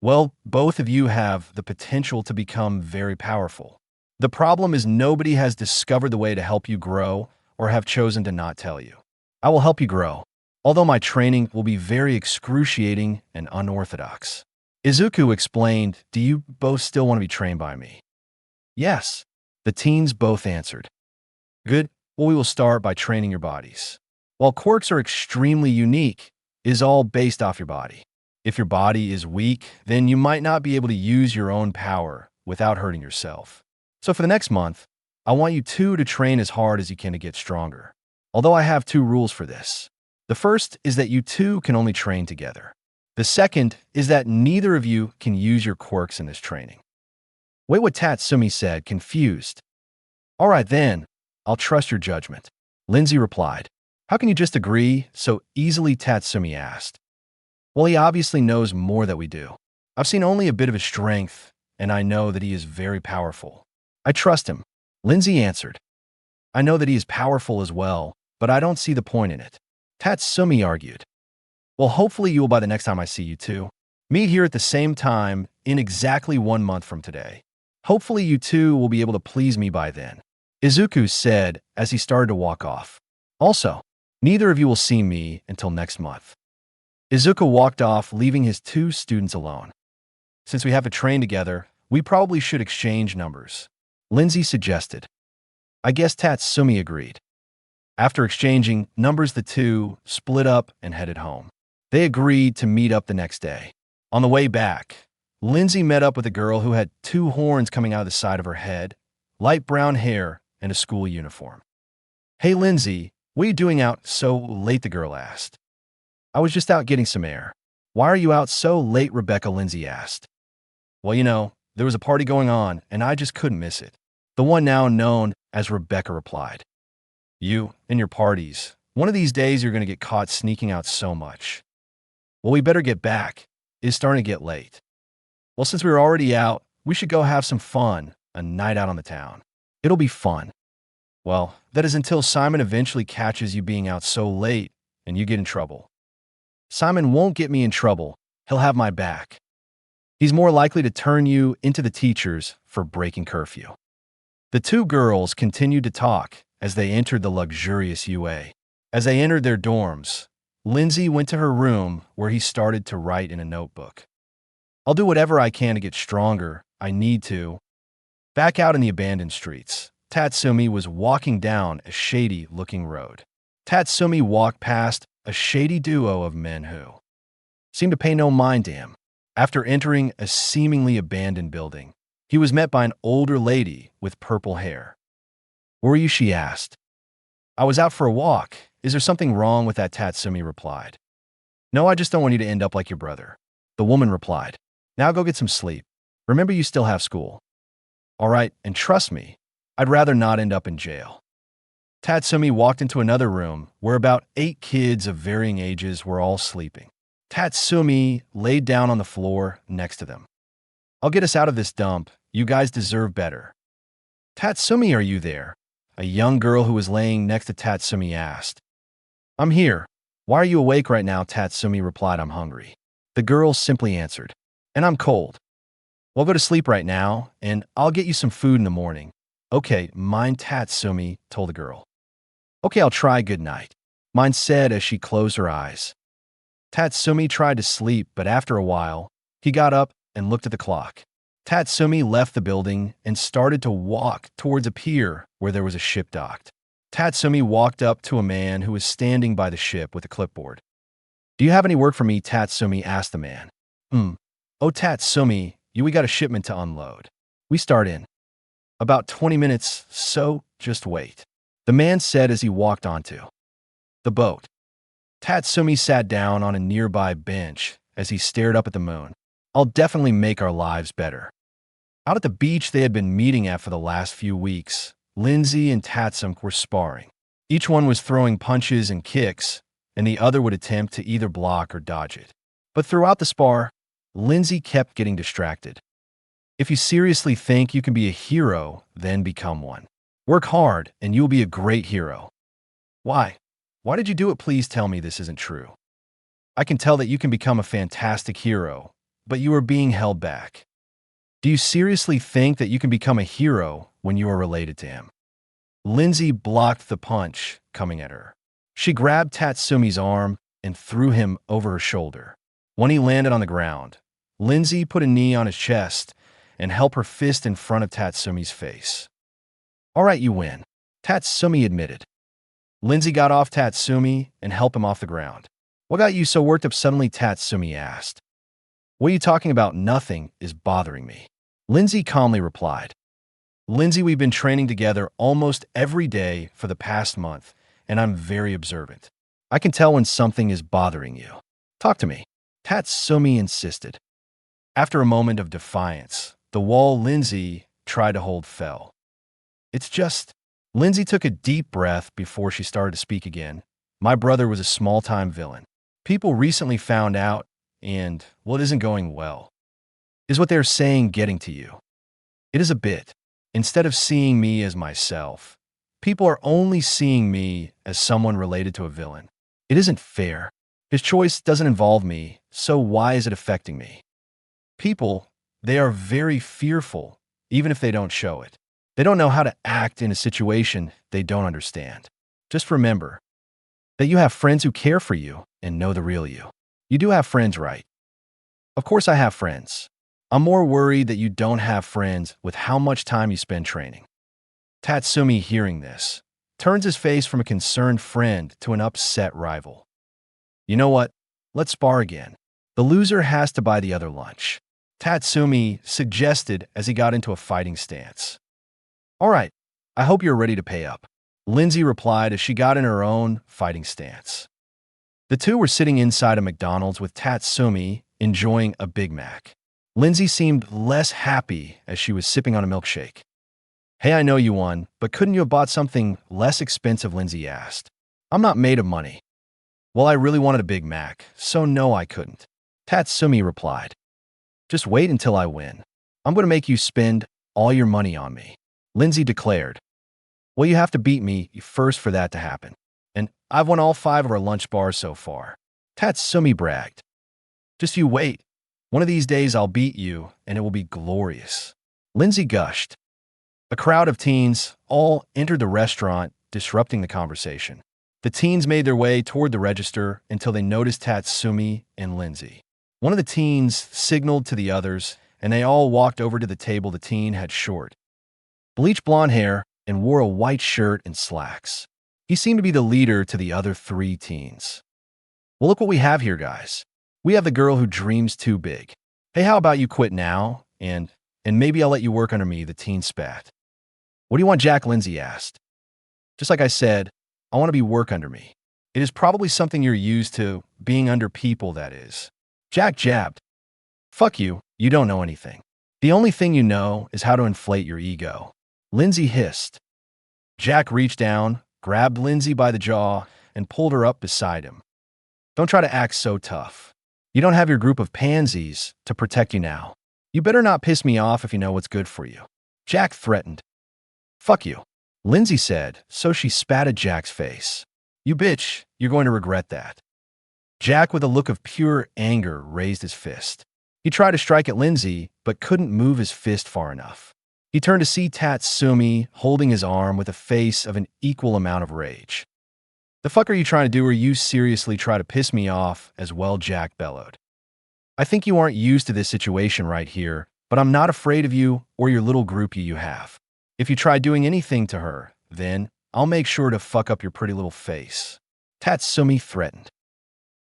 "Well, both of you have the potential to become very powerful. The problem is nobody has discovered the way to help you grow or have chosen to not tell you. I will help you grow, although my training will be very excruciating and unorthodox." Izuku explained, "Do you both still want to be trained by me?" "Yes," the teens both answered. "Good. Well, we will start by training your bodies. While quirks are extremely unique, it is all based off your body. If your body is weak, then you might not be able to use your own power without hurting yourself. So for the next month, I want you two to train as hard as you can to get stronger. Although I have 2 rules for this. The first is that you two can only train together. The second is that neither of you can use your quirks in this training." "Wait," what Tatsumi said, confused. "All right then, I'll trust your judgment," Lindsay replied. How can you just agree so easily? Tatsumi asked. Well, he obviously knows more than we do. I've seen only a bit of his strength, and I know that he is very powerful. I trust him, Lindsay answered. I know that he is powerful as well, but I don't see the point in it. Tatsumi argued. Well, hopefully you will by the next time I see you two. Meet here at the same time in exactly 1 month from today. Hopefully you two will be able to please me by then, Izuku said as he started to walk off. Also, neither of you will see me until next month. Izuku walked off, leaving his two students alone. Since we have to train together, we probably should exchange numbers, Lindsay suggested. I guess Tatsumi agreed. After exchanging numbers, the two split up and headed home. They agreed to meet up the next day. On the way back, Lindsay met up with a girl who had two horns coming out of the side of her head, light brown hair, and a school uniform. Hey Lindsay, what are you doing out so late? The girl asked. I was just out getting some air. Why are you out so late? Rebecca, Lindsay asked. Well, there was a party going on, and I just couldn't miss it. The one now known as Rebecca replied. You and your parties. One of these days you're going to get caught sneaking out so much. Well, we better get back. It's starting to get late. Well, since we were already out, we should go have some fun, a night out on the town. It'll be fun. Well, that is until Simon eventually catches you being out so late and you get in trouble. Simon won't get me in trouble. He'll have my back. He's more likely to turn you into the teachers for breaking curfew. The two girls continued to talk as they entered the luxurious UA. As they entered their dorms, Lindsay went to her room where he started to write in a notebook. I'll do whatever I can to get stronger. I need to. Back out in the abandoned streets, Tatsumi was walking down a shady-looking road. Tatsumi walked past a shady duo of men who seemed to pay no mind to him. After entering a seemingly abandoned building, he was met by an older lady with purple hair. Where were you? She asked. I was out for a walk. Is there something wrong with that? Tatsumi replied. No, I just don't want you to end up like your brother. The woman replied. Now go get some sleep. Remember, you still have school. All right, and trust me, I'd rather not end up in jail. Tatsumi walked into another room where about 8 kids of varying ages were all sleeping. Tatsumi laid down on the floor next to them. I'll get us out of this dump. You guys deserve better. Tatsumi, are you there? A young girl who was laying next to Tatsumi asked. I'm here. Why are you awake right now? Tatsumi replied. I'm hungry. The girl simply answered. And I'm cold. Well, go to sleep right now, and I'll get you some food in the morning. Okay, mind, Tatsumi told the girl. Okay, I'll try. Good night, Mine said as she closed her eyes. Tatsumi tried to sleep, but after a while, he got up and looked at the clock. Tatsumi left the building and started to walk towards a pier where there was a ship docked. Tatsumi walked up to a man who was standing by the ship with a clipboard. Do you have any work for me? Tatsumi asked the man. Oh, Tatsumi, we got a shipment to unload. We start in about 20 minutes, so just wait, the man said as he walked onto the boat. Tatsumi sat down on a nearby bench as he stared up at the moon. I'll definitely make our lives better. Out at the beach they had been meeting at for the last few weeks, Lindsay and Tatsum were sparring. Each one was throwing punches and kicks, and the other would attempt to either block or dodge it. But throughout the spar, Lindsay kept getting distracted. If you seriously think you can be a hero, then become one. Work hard, and you'll be a great hero. Why? Why did you do it? Please tell me this isn't true. I can tell that you can become a fantastic hero, but you are being held back. Do you seriously think that you can become a hero when you are related to him? Lindsay blocked the punch coming at her. She grabbed Tatsumi's arm and threw him over her shoulder. When he landed on the ground, Lindsay put a knee on his chest and held her fist in front of Tatsumi's face. All right, you win, Tatsumi admitted. Lindsay got off Tatsumi and helped him off the ground. What got you so worked up suddenly? Tatsumi asked. What are you talking about? Nothing is bothering me, Lindsay calmly replied. Lindsay, we've been training together almost every day for the past month, and I'm very observant. I can tell when something is bothering you. Talk to me, Tatsumi insisted. After a moment of defiance, the wall Lindsay tried to hold fell. It's just... Lindsay took a deep breath before she started to speak again. My brother was a small-time villain. People recently found out, and, well, it isn't going well. Is what they're saying getting to you? It is a bit. Instead of seeing me as myself, people are only seeing me as someone related to a villain. It isn't fair. His choice doesn't involve me, so why is it affecting me? People, they are very fearful, even if they don't show it. They don't know how to act in a situation they don't understand. Just remember that you have friends who care for you and know the real you. You do have friends, right? Of course I have friends. I'm more worried that you don't have friends with how much time you spend training. Tatsumi, hearing this, turns his face from a concerned friend to an upset rival. You know what? Let's spar again. The loser has to buy the other lunch, Tatsumi suggested as he got into a fighting stance. All right, I hope you're ready to pay up, Lindsay replied as she got in her own fighting stance. The two were sitting inside a McDonald's with Tatsumi enjoying a Big Mac. Lindsay seemed less happy as she was sipping on a milkshake. Hey, I know you won, but couldn't you have bought something less expensive, Lindsay asked. I'm not made of money. Well, I really wanted a Big Mac, so no, I couldn't, Tatsumi replied. Just wait until I win. I'm going to make you spend all your money on me, Lindsay declared. Well, you have to beat me first for that to happen. And I've won all 5 of our lunch bars so far, Tatsumi bragged. Just you wait. One of these days I'll beat you, and it will be glorious, Lindsay gushed. A crowd of teens all entered the restaurant, disrupting the conversation. The teens made their way toward the register until they noticed Tatsumi and Lindsay. One of the teens signaled to the others, and they all walked over to the table. The teen had short, bleached blonde hair and wore a white shirt and slacks. He seemed to be the leader to the other 3 teens. Well, look what we have here, guys. We have the girl who dreams too big. Hey, how about you quit now, and maybe I'll let you work under me, the teen spat. What do you want, Jack? Lindsay asked. Just like I said, I want to be work under me. It is probably something you're used to, being under people, that is. Jack jabbed. Fuck you, you don't know anything. The only thing you know is how to inflate your ego, Lindsay hissed. Jack reached down, grabbed Lindsay by the jaw, and pulled her up beside him. Don't try to act so tough. You don't have your group of pansies to protect you now. You better not piss me off if you know what's good for you, Jack threatened. Fuck you, Lindsay said, so she spat at Jack's face. You bitch, you're going to regret that. Jack, with a look of pure anger, raised his fist. He tried to strike at Lindsay, but couldn't move his fist far enough. He turned to see Tatsumi holding his arm with a face of an equal amount of rage. The fuck are you trying to do? Or you seriously try to piss me off as well? Jack bellowed. I think you aren't used to this situation right here, but I'm not afraid of you or your little groupie you have. If you try doing anything to her, then I'll make sure to fuck up your pretty little face, Tatsumi threatened.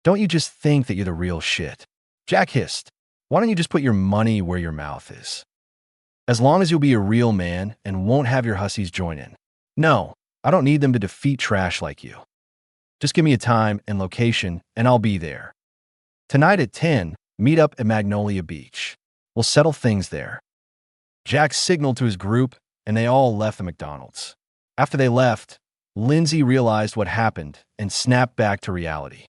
Don't you just think that you're the real shit? Jack hissed. Why don't you just put your money where your mouth is? As long as you'll be a real man and won't have your hussies join in. No, I don't need them to defeat trash like you. Just give me a time and location and I'll be there. Tonight at 10, meet up at Magnolia Beach. We'll settle things there. Jack signaled to his group and they all left the McDonald's. After they left, Lindsay realized what happened and snapped back to reality.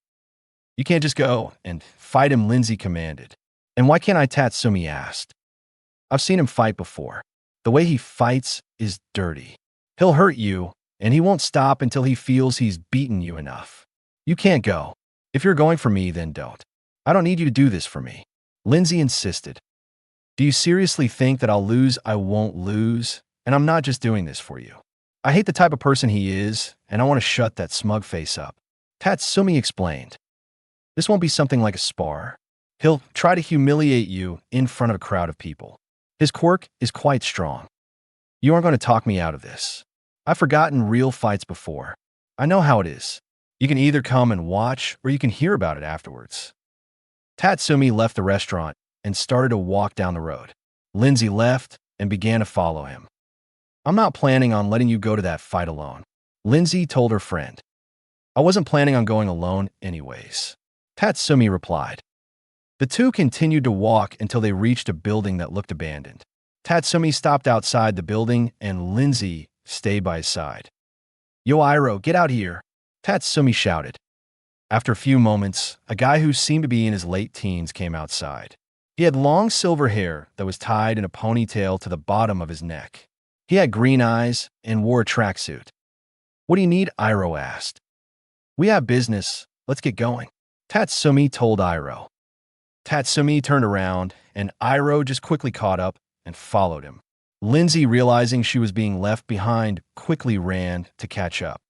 You can't just go and fight him, Lindsay commanded. And why can't I? Tatsumi asked. I've seen him fight before. The way he fights is dirty. He'll hurt you, and he won't stop until he feels he's beaten you enough. You can't go. If you're going for me, then don't. I don't need you to do this for me, Lindsay insisted. Do you seriously think that I'll lose? I won't lose, and I'm not just doing this for you. I hate the type of person he is, and I want to shut that smug face up, Tatsumi explained. This won't be something like a spar. He'll try to humiliate you in front of a crowd of people. His quirk is quite strong. You aren't going to talk me out of this. I've forgotten real fights before. I know how it is. You can either come and watch or you can hear about it afterwards. Tatsumi left the restaurant and started to walk down the road. Lindsay left and began to follow him. I'm not planning on letting you go to that fight alone, Lindsay told her friend. I wasn't planning on going alone anyways, Tatsumi replied. The two continued to walk until they reached a building that looked abandoned. Tatsumi stopped outside the building and Lindsay stayed by his side. Yo, Iroh, get out here, Tatsumi shouted. After a few moments, a guy who seemed to be in his late teens came outside. He had long silver hair that was tied in a ponytail to the bottom of his neck. He had green eyes and wore a tracksuit. "What do you need?" Iroh asked. "We have business. Let's get going," Tatsumi told Iroh. Tatsumi turned around, and Iroh just quickly caught up and followed him. Lindsay, realizing she was being left behind, quickly ran to catch up.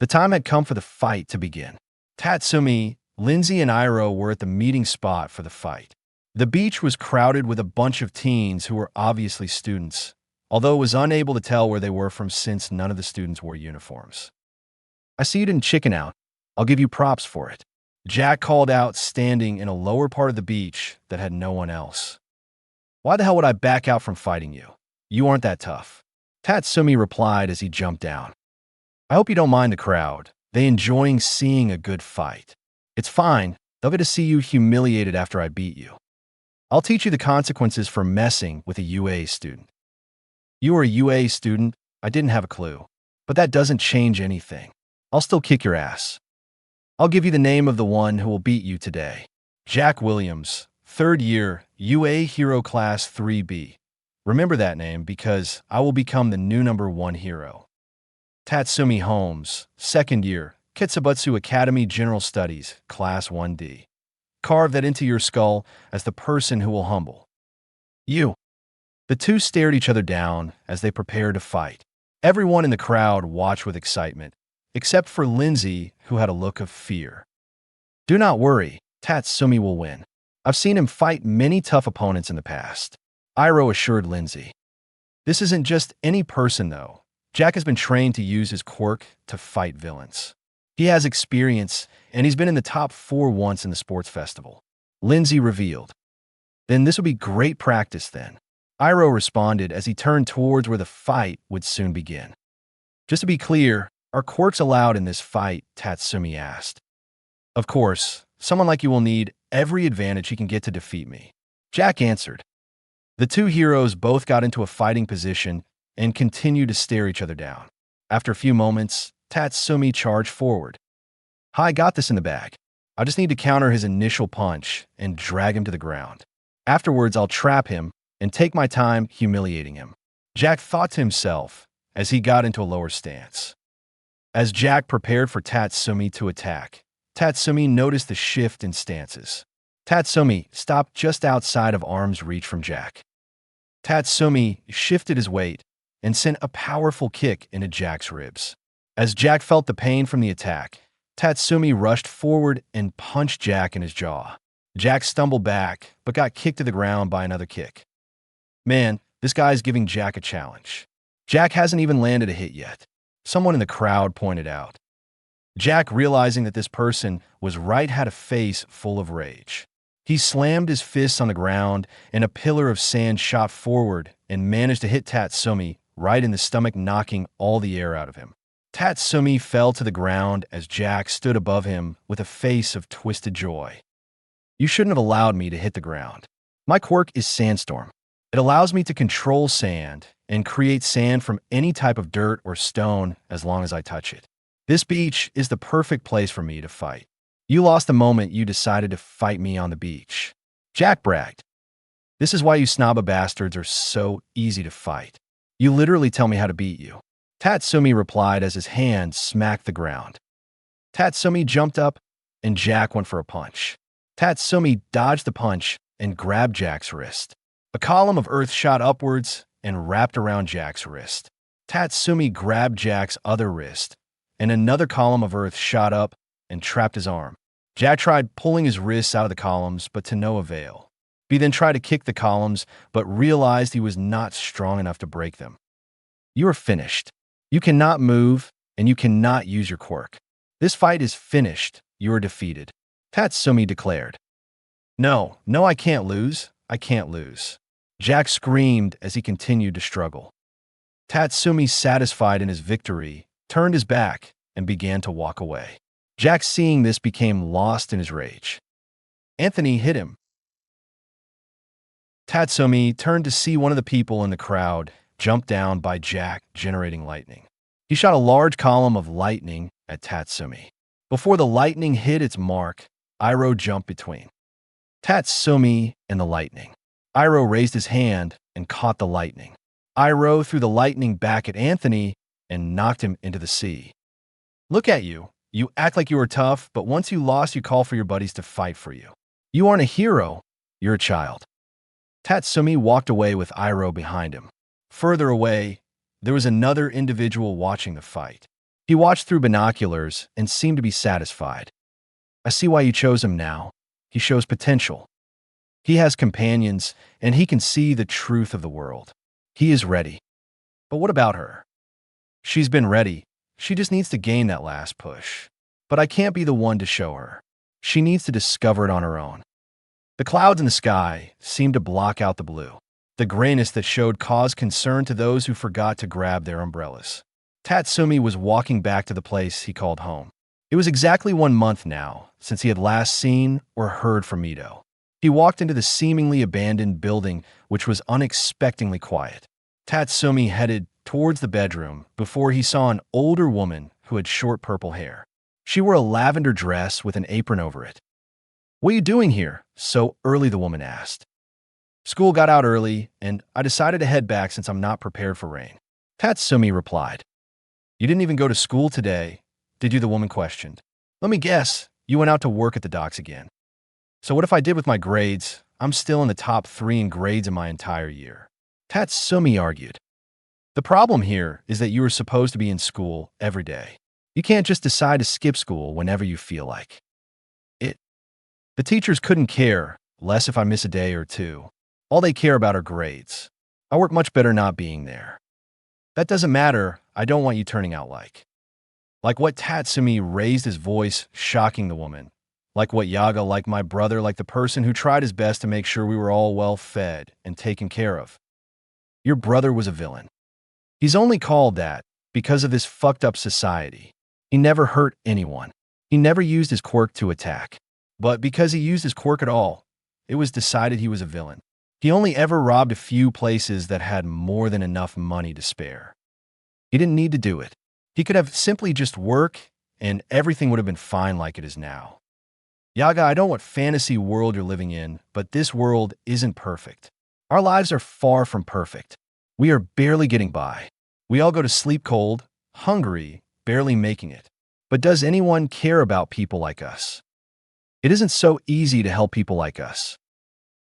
The time had come for the fight to begin. Tatsumi, Lindsay, and Iroh were at the meeting spot for the fight. The beach was crowded with a bunch of teens who were obviously students, although it was unable to tell where they were from since none of the students wore uniforms. "I see you didn't chicken out. I'll give you props for it," Jack called out, standing in a lower part of the beach that had no one else. "Why the hell would I back out from fighting you? You aren't that tough," Tatsumi replied as he jumped down. "I hope you don't mind the crowd. They enjoying seeing a good fight. It's fine. They'll get to see you humiliated after I beat you. I'll teach you the consequences for messing with a UA student." "You were a UA student? I didn't have a clue. But that doesn't change anything. I'll still kick your ass. I'll give you the name of the one who will beat you today. Jack Williams, 3rd year, UA Hero Class 3B. Remember that name because I will become the new #1 hero. Tatsumi Holmes, 2nd year, Kitsubutsu Academy General Studies, Class 1D. Carve that into your skull as the person who will humble you." The two stared each other down as they prepared to fight. Everyone in the crowd watched with excitement, except for Lindsay, who had a look of fear. "Do not worry, Tatsumi will win. I've seen him fight many tough opponents in the past," Iroh assured Lindsay. "This isn't just any person, though. Jack has been trained to use his quirk to fight villains. He has experience, and he's been in the top 4 once in the sports festival," Lindsay revealed. "Then this will be great practice then," Iroh responded as he turned towards where the fight would soon begin. "Just to be clear, are quirks allowed in this fight?" Tatsumi asked. "Of course, someone like you will need every advantage he can get to defeat me," Jack answered. The two heroes both got into a fighting position and continued to stare each other down. After a few moments, Tatsumi charged forward. "I got this in the bag. I just need to counter his initial punch and drag him to the ground. Afterwards, I'll trap him and take my time humiliating him," Jack thought to himself as he got into a lower stance. As Jack prepared for Tatsumi to attack, Tatsumi noticed the shift in stances. Tatsumi stopped just outside of arm's reach from Jack. Tatsumi shifted his weight and sent a powerful kick into Jack's ribs. As Jack felt the pain from the attack, Tatsumi rushed forward and punched Jack in his jaw. Jack stumbled back, but got kicked to the ground by another kick. "Man, this guy's giving Jack a challenge. Jack hasn't even landed a hit yet," someone in the crowd pointed out. Jack, realizing that this person was right, had a face full of rage. He slammed his fists on the ground, and a pillar of sand shot forward and managed to hit Tatsumi right in the stomach, knocking all the air out of him. Tatsumi fell to the ground as Jack stood above him with a face of twisted joy. "You shouldn't have allowed me to hit the ground. My quirk is Sandstorm. It allows me to control sand and create sand from any type of dirt or stone as long as I touch it. This beach is the perfect place for me to fight. You lost the moment you decided to fight me on the beach," Jack bragged. "This is why you snobba bastards are so easy to fight. You literally tell me how to beat you," Tatsumi replied as his hand smacked the ground. Tatsumi jumped up, and Jack went for a punch. Tatsumi dodged the punch and grabbed Jack's wrist. A column of earth shot upwards and wrapped around Jack's wrist. Tatsumi grabbed Jack's other wrist, and another column of earth shot up and trapped his arm. Jack tried pulling his wrists out of the columns, but to no avail. He then tried to kick the columns, but realized he was not strong enough to break them. "You are finished. You cannot move, and you cannot use your quirk. This fight is finished. You are defeated," Tatsumi declared. No, I can't lose. I can't lose," Jack screamed as he continued to struggle. Tatsumi, satisfied in his victory, turned his back and began to walk away. Jack, seeing this, became lost in his rage. "Anthony hit him." Tatsumi turned to see one of the people in the crowd jump down by Jack, generating lightning. He shot a large column of lightning at Tatsumi. Before the lightning hit its mark, Iroh jumped between Tatsumi and the lightning. Iroh raised his hand and caught the lightning. Iroh threw the lightning back at Anthony and knocked him into the sea. Look at you. You act like you were tough, but once you lost, you call for your buddies to fight for you. You aren't a hero. You're a child. Tatsumi walked away with Iroh behind him. Further away, there was another individual watching the fight. He watched through binoculars and seemed to be satisfied. I see why you chose him now. He shows potential. He has companions, and he can see the truth of the world. He is ready. But what about her? She's been ready. She just needs to gain that last push. But I can't be the one to show her. She needs to discover it on her own. The clouds in the sky seemed to block out the blue. The grayness that showed caused concern to those who forgot to grab their umbrellas. Tatsumi was walking back to the place he called home. It was exactly 1 month now since he had last seen or heard from Mito. He walked into the seemingly abandoned building, which was unexpectedly quiet. Tatsumi headed towards the bedroom before he saw an older woman who had short purple hair. She wore a lavender dress with an apron over it. "What are you doing here so early?" the woman asked. "School got out early, and I decided to head back since I'm not prepared for rain," Tatsumi replied. "You didn't even go to school today, did you?" the woman questioned. "Let me guess, you went out to work at the docks again." "So what if I did with my grades? I'm still in the top 3 in grades in my entire year," Tatsumi argued. "The problem here is that you are supposed to be in school every day. You can't just decide to skip school whenever you feel like it. The teachers couldn't care less if I miss a day or two. All they care about are grades. I work much better not being there." "That doesn't matter. I don't want you turning out like what?" Tatsumi raised his voice, shocking the woman. "Like what, Yaga? Like my brother? Like the person who tried his best to make sure we were all well fed and taken care of? Your brother was a villain. He's only called that because of this fucked up society. He never hurt anyone. He never used his quirk to attack. But because he used his quirk at all, it was decided he was a villain. He only ever robbed a few places that had more than enough money to spare. He didn't need to do it. He could have simply just worked, and everything would have been fine like it is now. Yaga, I don't know what fantasy world you're living in, but this world isn't perfect. Our lives are far from perfect. We are barely getting by. We all go to sleep cold, hungry, barely making it. But does anyone care about people like us? It isn't so easy to help people like us.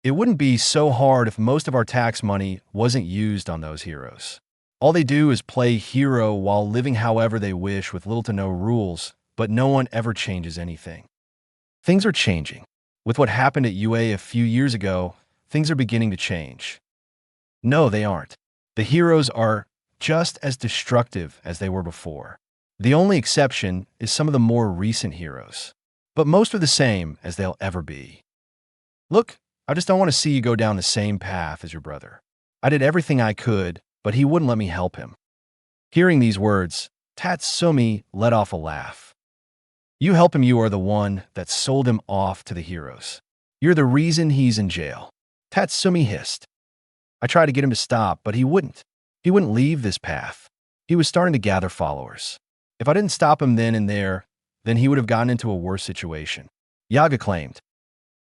It wouldn't be so hard if most of our tax money wasn't used on those heroes. All they do is play hero while living however they wish with little to no rules, but no one ever changes anything. Things are changing. With what happened at UA a few years ago, things are beginning to change. No, they aren't. The heroes are just as destructive as they were before. The only exception is some of the more recent heroes. But most are the same as they'll ever be. Look, I just don't want to see you go down the same path as your brother. I did everything I could, but he wouldn't let me help him." Hearing these words, Tatsumi let off a laugh. "You help him, you are the one that sold him off to the heroes. You're the reason he's in jail," Tatsumi hissed. "I tried to get him to stop, but he wouldn't. He wouldn't leave this path. He was starting to gather followers. If I didn't stop him then and there, then he would have gotten into a worse situation," Yaga claimed.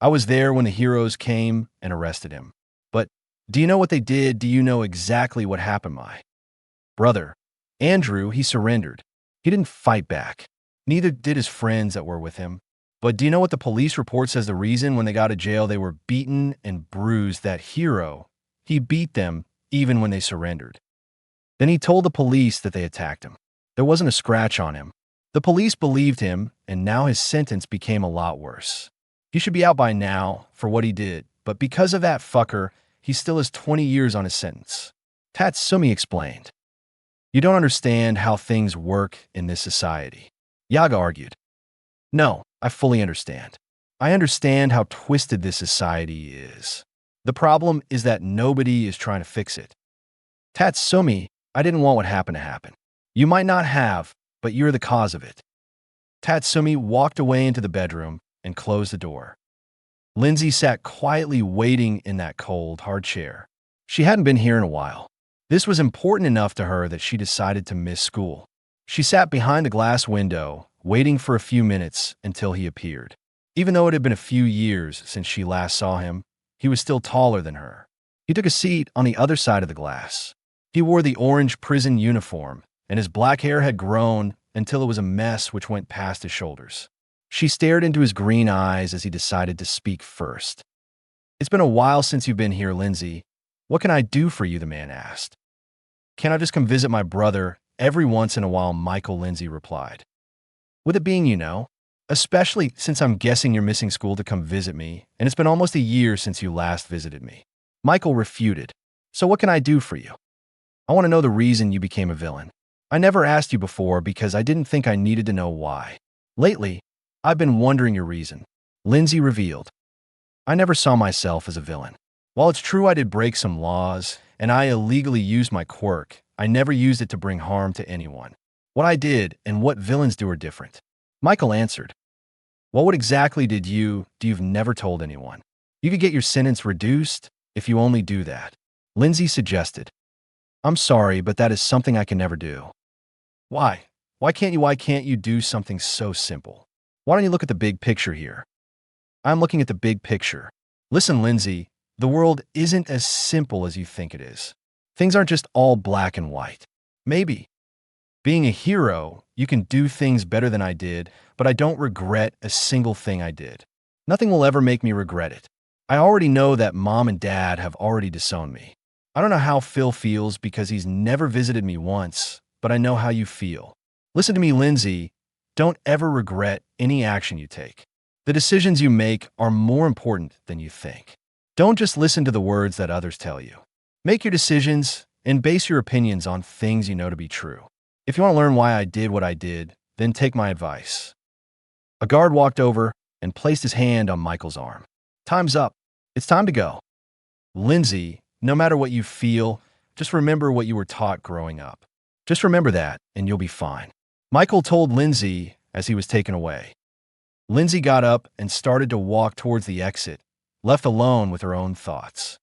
"I was there when the heroes came and arrested him. But do you know what they did? Do you know exactly what happened? My brother, Andrew, he surrendered. He didn't fight back. Neither did his friends that were with him. But do you know what the police report says the reason when they got to jail they were beaten and bruised? That hero, he beat them even when they surrendered. Then he told the police that they attacked him. There wasn't a scratch on him. The police believed him, and now his sentence became a lot worse. He should be out by now for what he did, but because of that fucker, he still has 20 years on his sentence," Tatsumi explained. "You don't understand how things work in this society," Yaga argued. "No, I fully understand. I understand how twisted this society is. The problem is that nobody is trying to fix it. Tatsumi, I didn't want what happened to happen. You might not have, but you're the cause of it." Tatsumi walked away into the bedroom and closed the door. Lindsay sat quietly waiting in that cold, hard chair. She hadn't been here in a while. This was important enough to her that she decided to miss school. She sat behind the glass window, waiting for a few minutes until he appeared. Even though it had been a few years since she last saw him, he was still taller than her. He took a seat on the other side of the glass. He wore the orange prison uniform, and his black hair had grown until it was a mess which went past his shoulders. She stared into his green eyes as he decided to speak first. "It's been a while since you've been here, Lindsay. What can I do for you?" the man asked. "Can't I just come visit my brother every once in a while?" Michael Lindsay replied. "With it being, especially since I'm guessing you're missing school to come visit me, and it's been almost a year since you last visited me." Michael refuted. "So what can I do for you?" "I want to know the reason you became a villain. I never asked you before because I didn't think I needed to know why. Lately, I've been wondering your reason." Lindsay revealed. "I never saw myself as a villain. While it's true I did break some laws, and I illegally used my quirk, I never used it to bring harm to anyone. What I did and what villains do are different." Michael answered. "Well, what exactly do you've never told anyone? You could get your sentence reduced if you only do that." Lindsay suggested. "I'm sorry, but that is something I can never do." "Why? Why can't you do something so simple? Why don't you look at the big picture here?" "I'm looking at the big picture. Listen, Lindsay, the world isn't as simple as you think it is. Things aren't just all black and white. Maybe being a hero, you can do things better than I did, but I don't regret a single thing I did. Nothing will ever make me regret it. I already know that Mom and Dad have already disowned me. I don't know how Phil feels because he's never visited me once, but I know how you feel. Listen to me, Lindsay. Don't ever regret any action you take. The decisions you make are more important than you think. Don't just listen to the words that others tell you. Make your decisions and base your opinions on things you know to be true. If you want to learn why I did what I did, then take my advice." A guard walked over and placed his hand on Michael's arm. "Time's up. It's time to go." "Lindsay, no matter what you feel, just remember what you were taught growing up. Just remember that, and you'll be fine." Michael told Lindsay as he was taken away. Lindsay got up and started to walk towards the exit, left alone with her own thoughts.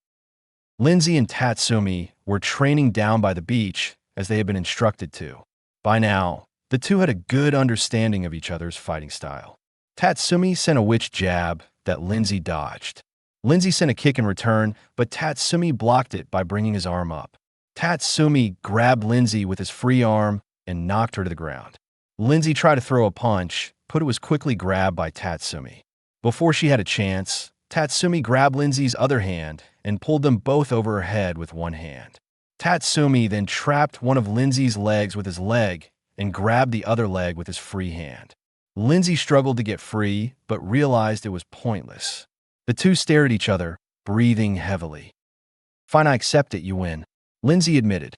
Lindsay and Tatsumi were training down by the beach as they had been instructed to. By now, the two had a good understanding of each other's fighting style. Tatsumi sent a witch jab that Lindsay dodged. Lindsay sent a kick in return, but Tatsumi blocked it by bringing his arm up. Tatsumi grabbed Lindsay with his free arm and knocked her to the ground. Lindsay tried to throw a punch, but it was quickly grabbed by Tatsumi. Before she had a chance, Tatsumi grabbed Lindsay's other hand and pulled them both over her head with one hand. Tatsumi then trapped one of Lindsay's legs with his leg and grabbed the other leg with his free hand. Lindsay struggled to get free, but realized it was pointless. The two stared at each other, breathing heavily. "Fine, I accept it, you win," Lindsay admitted.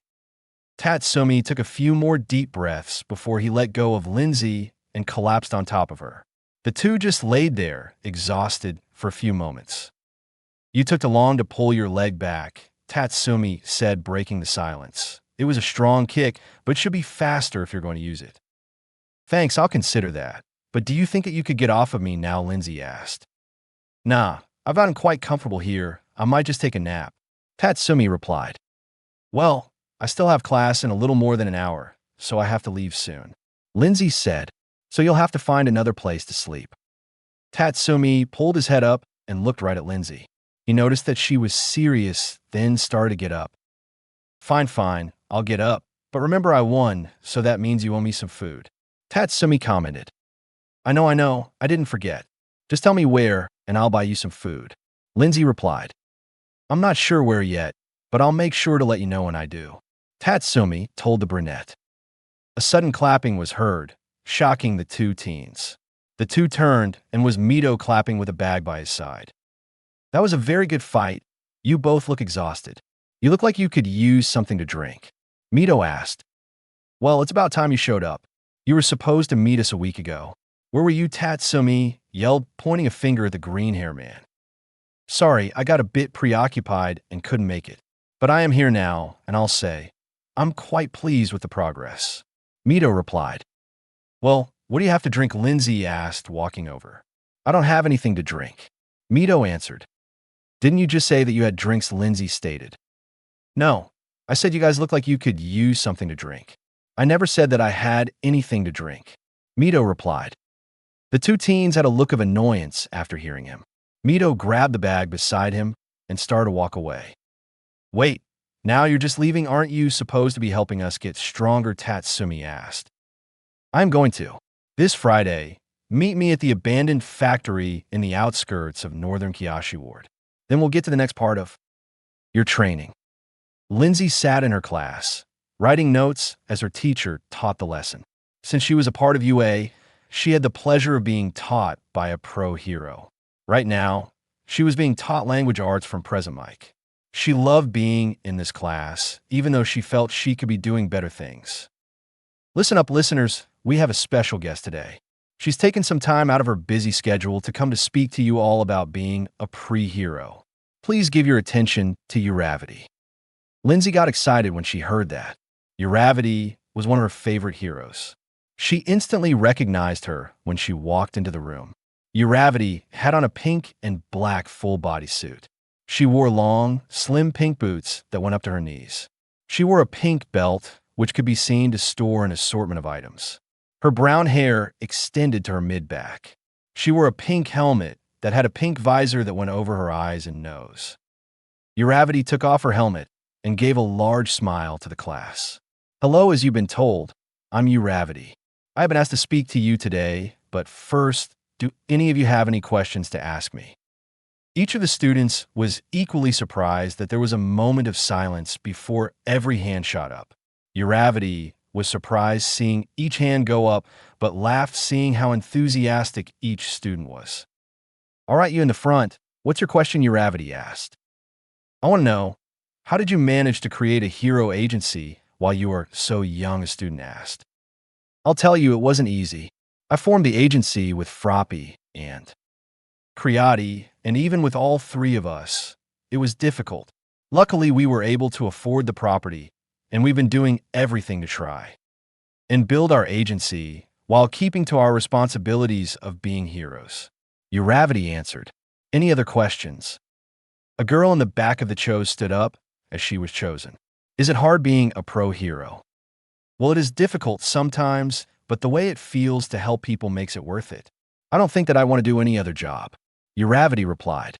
Tatsumi took a few more deep breaths before he let go of Lindsay and collapsed on top of her. The two just laid there, exhausted, for a few moments. "You took too long to pull your leg back," Tatsumi said, breaking the silence. "It was a strong kick, but should be faster if you're going to use it." "Thanks, I'll consider that. But do you think that you could get off of me now?" Lindsay asked. "Nah, I've gotten quite comfortable here. I might just take a nap," Tatsumi replied. "Well, I still have class in a little more than an hour, so I have to leave soon," Lindsay said. "So you'll have to find another place to sleep." Tatsumi pulled his head up and looked right at Lindsay. He noticed that she was serious, then started to get up. Fine, I'll get up. But remember I won, so that means you owe me some food," Tatsumi commented. I know, I didn't forget. Just tell me where, and I'll buy you some food," Lindsay replied. "I'm not sure where yet, but I'll make sure to let you know when I do," Tatsumi told the brunette. A sudden clapping was heard, shocking the two teens. The two turned, and was Mito clapping with a bag by his side. "That was a very good fight. You both look exhausted. You look like you could use something to drink," Mito asked. "Well, it's about time you showed up. You were supposed to meet us a week ago." "Where were you?" Tatsumi yelled, pointing a finger at the green hair man. "Sorry, I got a bit preoccupied and couldn't make it. But I am here now, and I'll say, I'm quite pleased with the progress," Mito replied. "Well, what do you have to drink?" Lindsay asked, walking over. "I don't have anything to drink," Mito answered. "Didn't you just say that you had drinks?" Lindsay stated. "No, I said you guys look like you could use something to drink." I never said that I had anything to drink, Mito replied. The two teens had a look of annoyance after hearing him. Mito grabbed the bag beside him and started to walk away. Wait, now you're just leaving? Aren't you supposed to be helping us get stronger? Tatsumi asked. I'm going to. This Friday, meet me at the abandoned factory in the outskirts of Northern Kyoshi Ward. Then we'll get to the next part of your training. Lindsay sat in her class, writing notes as her teacher taught the lesson. Since she was a part of UA, she had the pleasure of being taught by a pro hero. Right now, she was being taught language arts from Present Mike. She loved being in this class, even though she felt she could be doing better things. Listen up, listeners, we have a special guest today. She's taken some time out of her busy schedule to come to speak to you all about being a pre-hero. Please give your attention to Uravity. Lindsay got excited when she heard that. Uravity was one of her favorite heroes. She instantly recognized her when she walked into the room. Uravity had on a pink and black full-body suit. She wore long, slim pink boots that went up to her knees. She wore a pink belt, which could be seen to store an assortment of items. Her brown hair extended to her mid-back. She wore a pink helmet that had a pink visor that went over her eyes and nose. Uravity took off her helmet and gave a large smile to the class. Hello, as you've been told, I'm Uravity. I've been asked to speak to you today, but first, do any of you have any questions to ask me? Each of the students was equally surprised that there was a moment of silence before every hand shot up. Uravity was surprised seeing each hand go up, but laughed seeing how enthusiastic each student was. All right, you in the front, what's your question? Uravity asked. I want to know, how did you manage to create a hero agency while you were so young? A student asked. I'll tell you, it wasn't easy. I formed the agency with Froppy and Creati, and even with all three of us, it was difficult. Luckily, we were able to afford the property, and we've been doing everything to try and build our agency while keeping to our responsibilities of being heroes. Uravity answered. Any other questions? A girl in the back of the chose stood up as she was chosen. Is it hard being a pro hero? Well, it is difficult sometimes, but the way it feels to help people makes it worth it. I don't think that I want to do any other job. Uravity replied.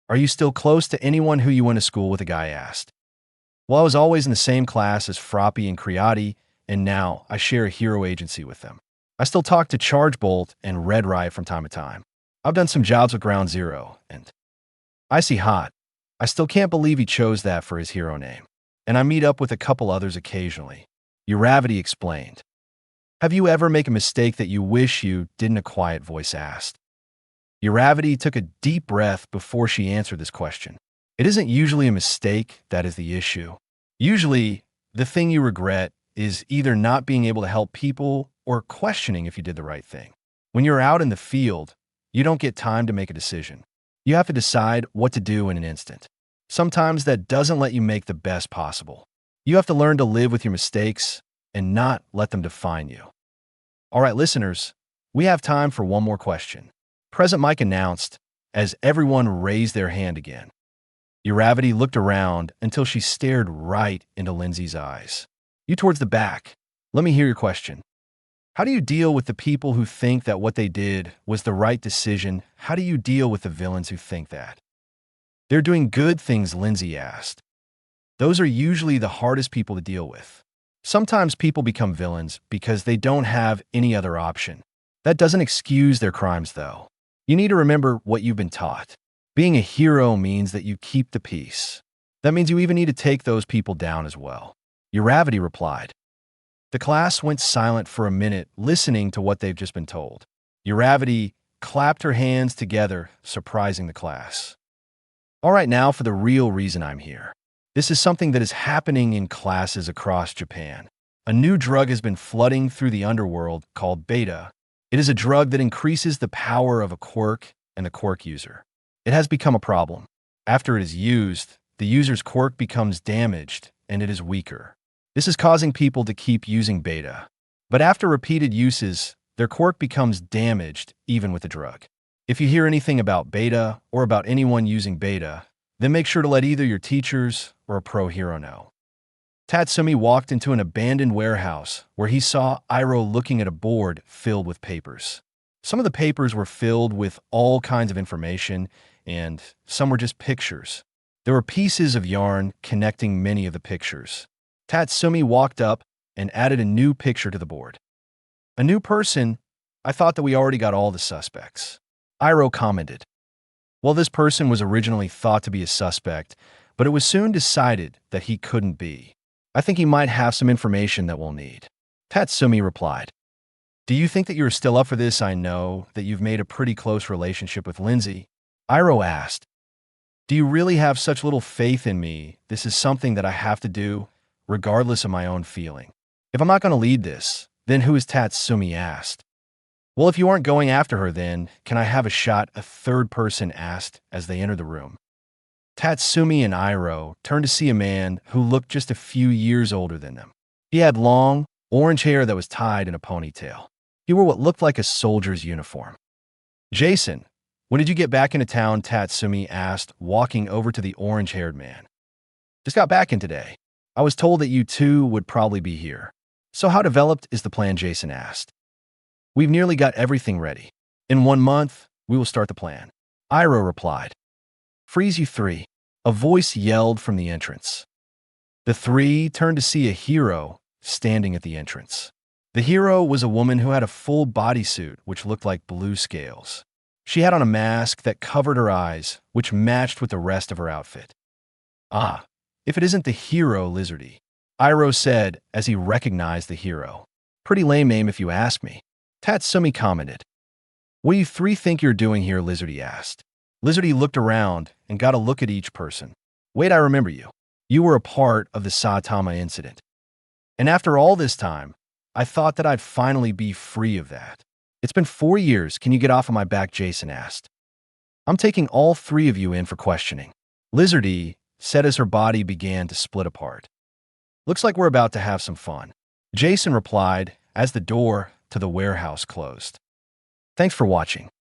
Are you still close to anyone who you went to school with? A guy asked. Well, I was always in the same class as Froppy and Creati, and now I share a hero agency with them. I still talk to Chargebolt and Red Riot from time to time. I've done some jobs with Ground Zero, and Icy Hot. I still can't believe he chose that for his hero name. And I meet up with a couple others occasionally. Uravity explained. Have you ever made a mistake that you wish you didn't? A quiet voice asked. Uravity took a deep breath before she answered this question. It isn't usually a mistake that is the issue. Usually, the thing you regret is either not being able to help people or questioning if you did the right thing. When you're out in the field, you don't get time to make a decision. You have to decide what to do in an instant. Sometimes that doesn't let you make the best possible. You have to learn to live with your mistakes and not let them define you. All right, listeners, we have time for one more question. Present Mike announced as everyone raised their hand again. Uravity looked around until she stared right into Lindsay's eyes. You towards the back. Let me hear your question. How do you deal with the people who think that what they did was the right decision? How do you deal with the villains who think that they're doing good things? Lindsay asked. Those are usually the hardest people to deal with. Sometimes people become villains because they don't have any other option. That doesn't excuse their crimes, though. You need to remember what you've been taught. Being a hero means that you keep the peace. That means you even need to take those people down as well. Uravity replied. The class went silent for a minute, listening to what they've just been told. Uravity clapped her hands together, surprising the class. All right, now for the real reason I'm here. This is something that is happening in classes across Japan. A new drug has been flooding through the underworld called beta. It is a drug that increases the power of a quirk and the quirk user. It has become a problem. After it is used, the user's quirk becomes damaged and it is weaker. This is causing people to keep using beta. But after repeated uses, their quirk becomes damaged even with the drug. If you hear anything about beta or about anyone using beta, then make sure to let either your teachers or a pro hero know. Tatsumi walked into an abandoned warehouse where he saw Iroh looking at a board filled with papers. Some of the papers were filled with all kinds of information, and some were just pictures. There were pieces of yarn connecting many of the pictures. Tatsumi walked up and added a new picture to the board. A new person? I thought that we already got all the suspects. Iroh commented. Well, this person was originally thought to be a suspect, but it was soon decided that he couldn't be. I think he might have some information that we'll need. Tatsumi replied. Do you think that you're still up for this? I know that you've made a pretty close relationship with Lindsay. Iroh asked. Do you really have such little faith in me? This is something that I have to do, regardless of my own feeling. If I'm not going to lead this, then who is Tatsumi asked. Well, if you aren't going after her, then can I have a shot? A third person asked as they entered the room. Tatsumi and Iroh turned to see a man who looked just a few years older than them. He had long, orange hair that was tied in a ponytail. He wore what looked like a soldier's uniform. Jason, when did you get back into town? Tatsumi asked, walking over to the orange-haired man. Just got back in today. I was told that you two would probably be here. So how developed is the plan? Jason asked. We've nearly got everything ready. In 1 month, we will start the plan. Iroh replied. Freeze, you three. A voice yelled from the entrance. The three turned to see a hero standing at the entrance. The hero was a woman who had a full bodysuit which looked like blue scales. She had on a mask that covered her eyes, which matched with the rest of her outfit. Ah, if it isn't the hero Lizardy, Iroh said as he recognized the hero. Pretty lame name if you ask me. Tatsumi commented. What do you three think you're doing here? Lizardy asked. Lizardy looked around and got a look at each person. Wait, I remember you. You were a part of the Saitama incident. And after all this time, I thought that I'd finally be free of that. It's been 4 years. Can you get off of my back? Jason asked. I'm taking all 3 of you in for questioning. Lizardy said as her body began to split apart. Looks like we're about to have some fun. Jason replied as the door to the warehouse closed. Thanks for watching.